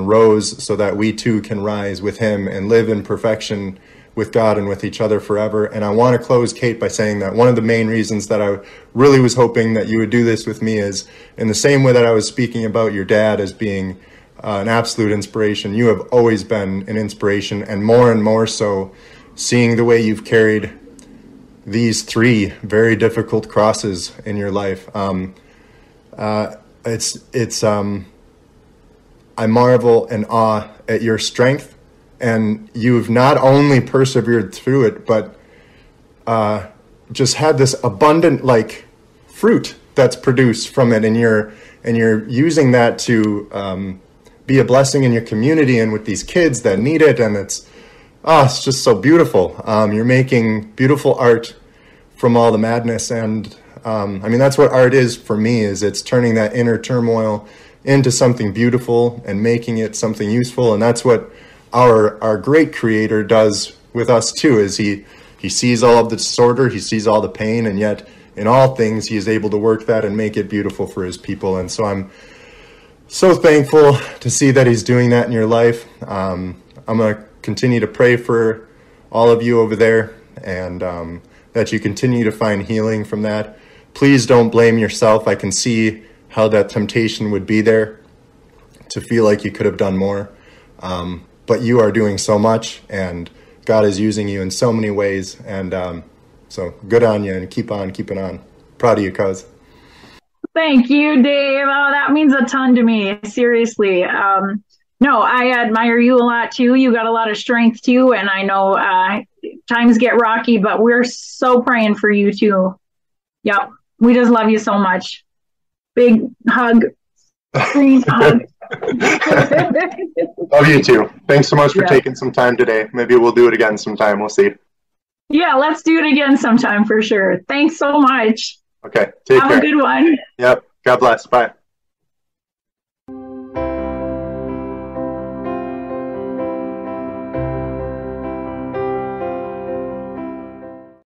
rose so that we too can rise with him and live in perfection with God and with each other forever. And I want to close, Kate, by saying that one of the main reasons that I really was hoping that you would do this with me is, in the same way that I was speaking about your dad as being an absolute inspiration, you have always been an inspiration, and more so, seeing the way you've carried these 3 very difficult crosses in your life. I marvel and awe at your strength, and you've not only persevered through it, but just had this abundant fruit that's produced from it, and you're using that to be a blessing in your community and with these kids that need it, and it's just so beautiful. You're making beautiful art from all the madness, and that's what art is for me, is it's turning that inner turmoil into something beautiful and making it something useful. And that's what our great creator does with us too, is he sees all of the disorder, he sees all the pain, and yet in all things he is able to work that and make it beautiful for his people. And so So thankful to see that he's doing that in your life. I'm going to continue to pray for all of you over there, and that you continue to find healing from that. Please don't blame yourself. I can see how that temptation would be there to feel like you could have done more. But you are doing so much, and God is using you in so many ways. And so good on you, and keep on keeping on. Proud of you, cuz. Thank you, Dave. Oh, that means a ton to me. Seriously. No, I admire you a lot too. You got a lot of strength too. And I know times get rocky, but we're so praying for you too. Yep. We just love you so much. Big hug. Green hug. Love you too. Thanks so much for taking some time today. Maybe we'll do it again sometime. We'll see. Yeah, let's do it again sometime for sure. Thanks so much. Okay. Take care. Have a good one. Yep. God bless. Bye.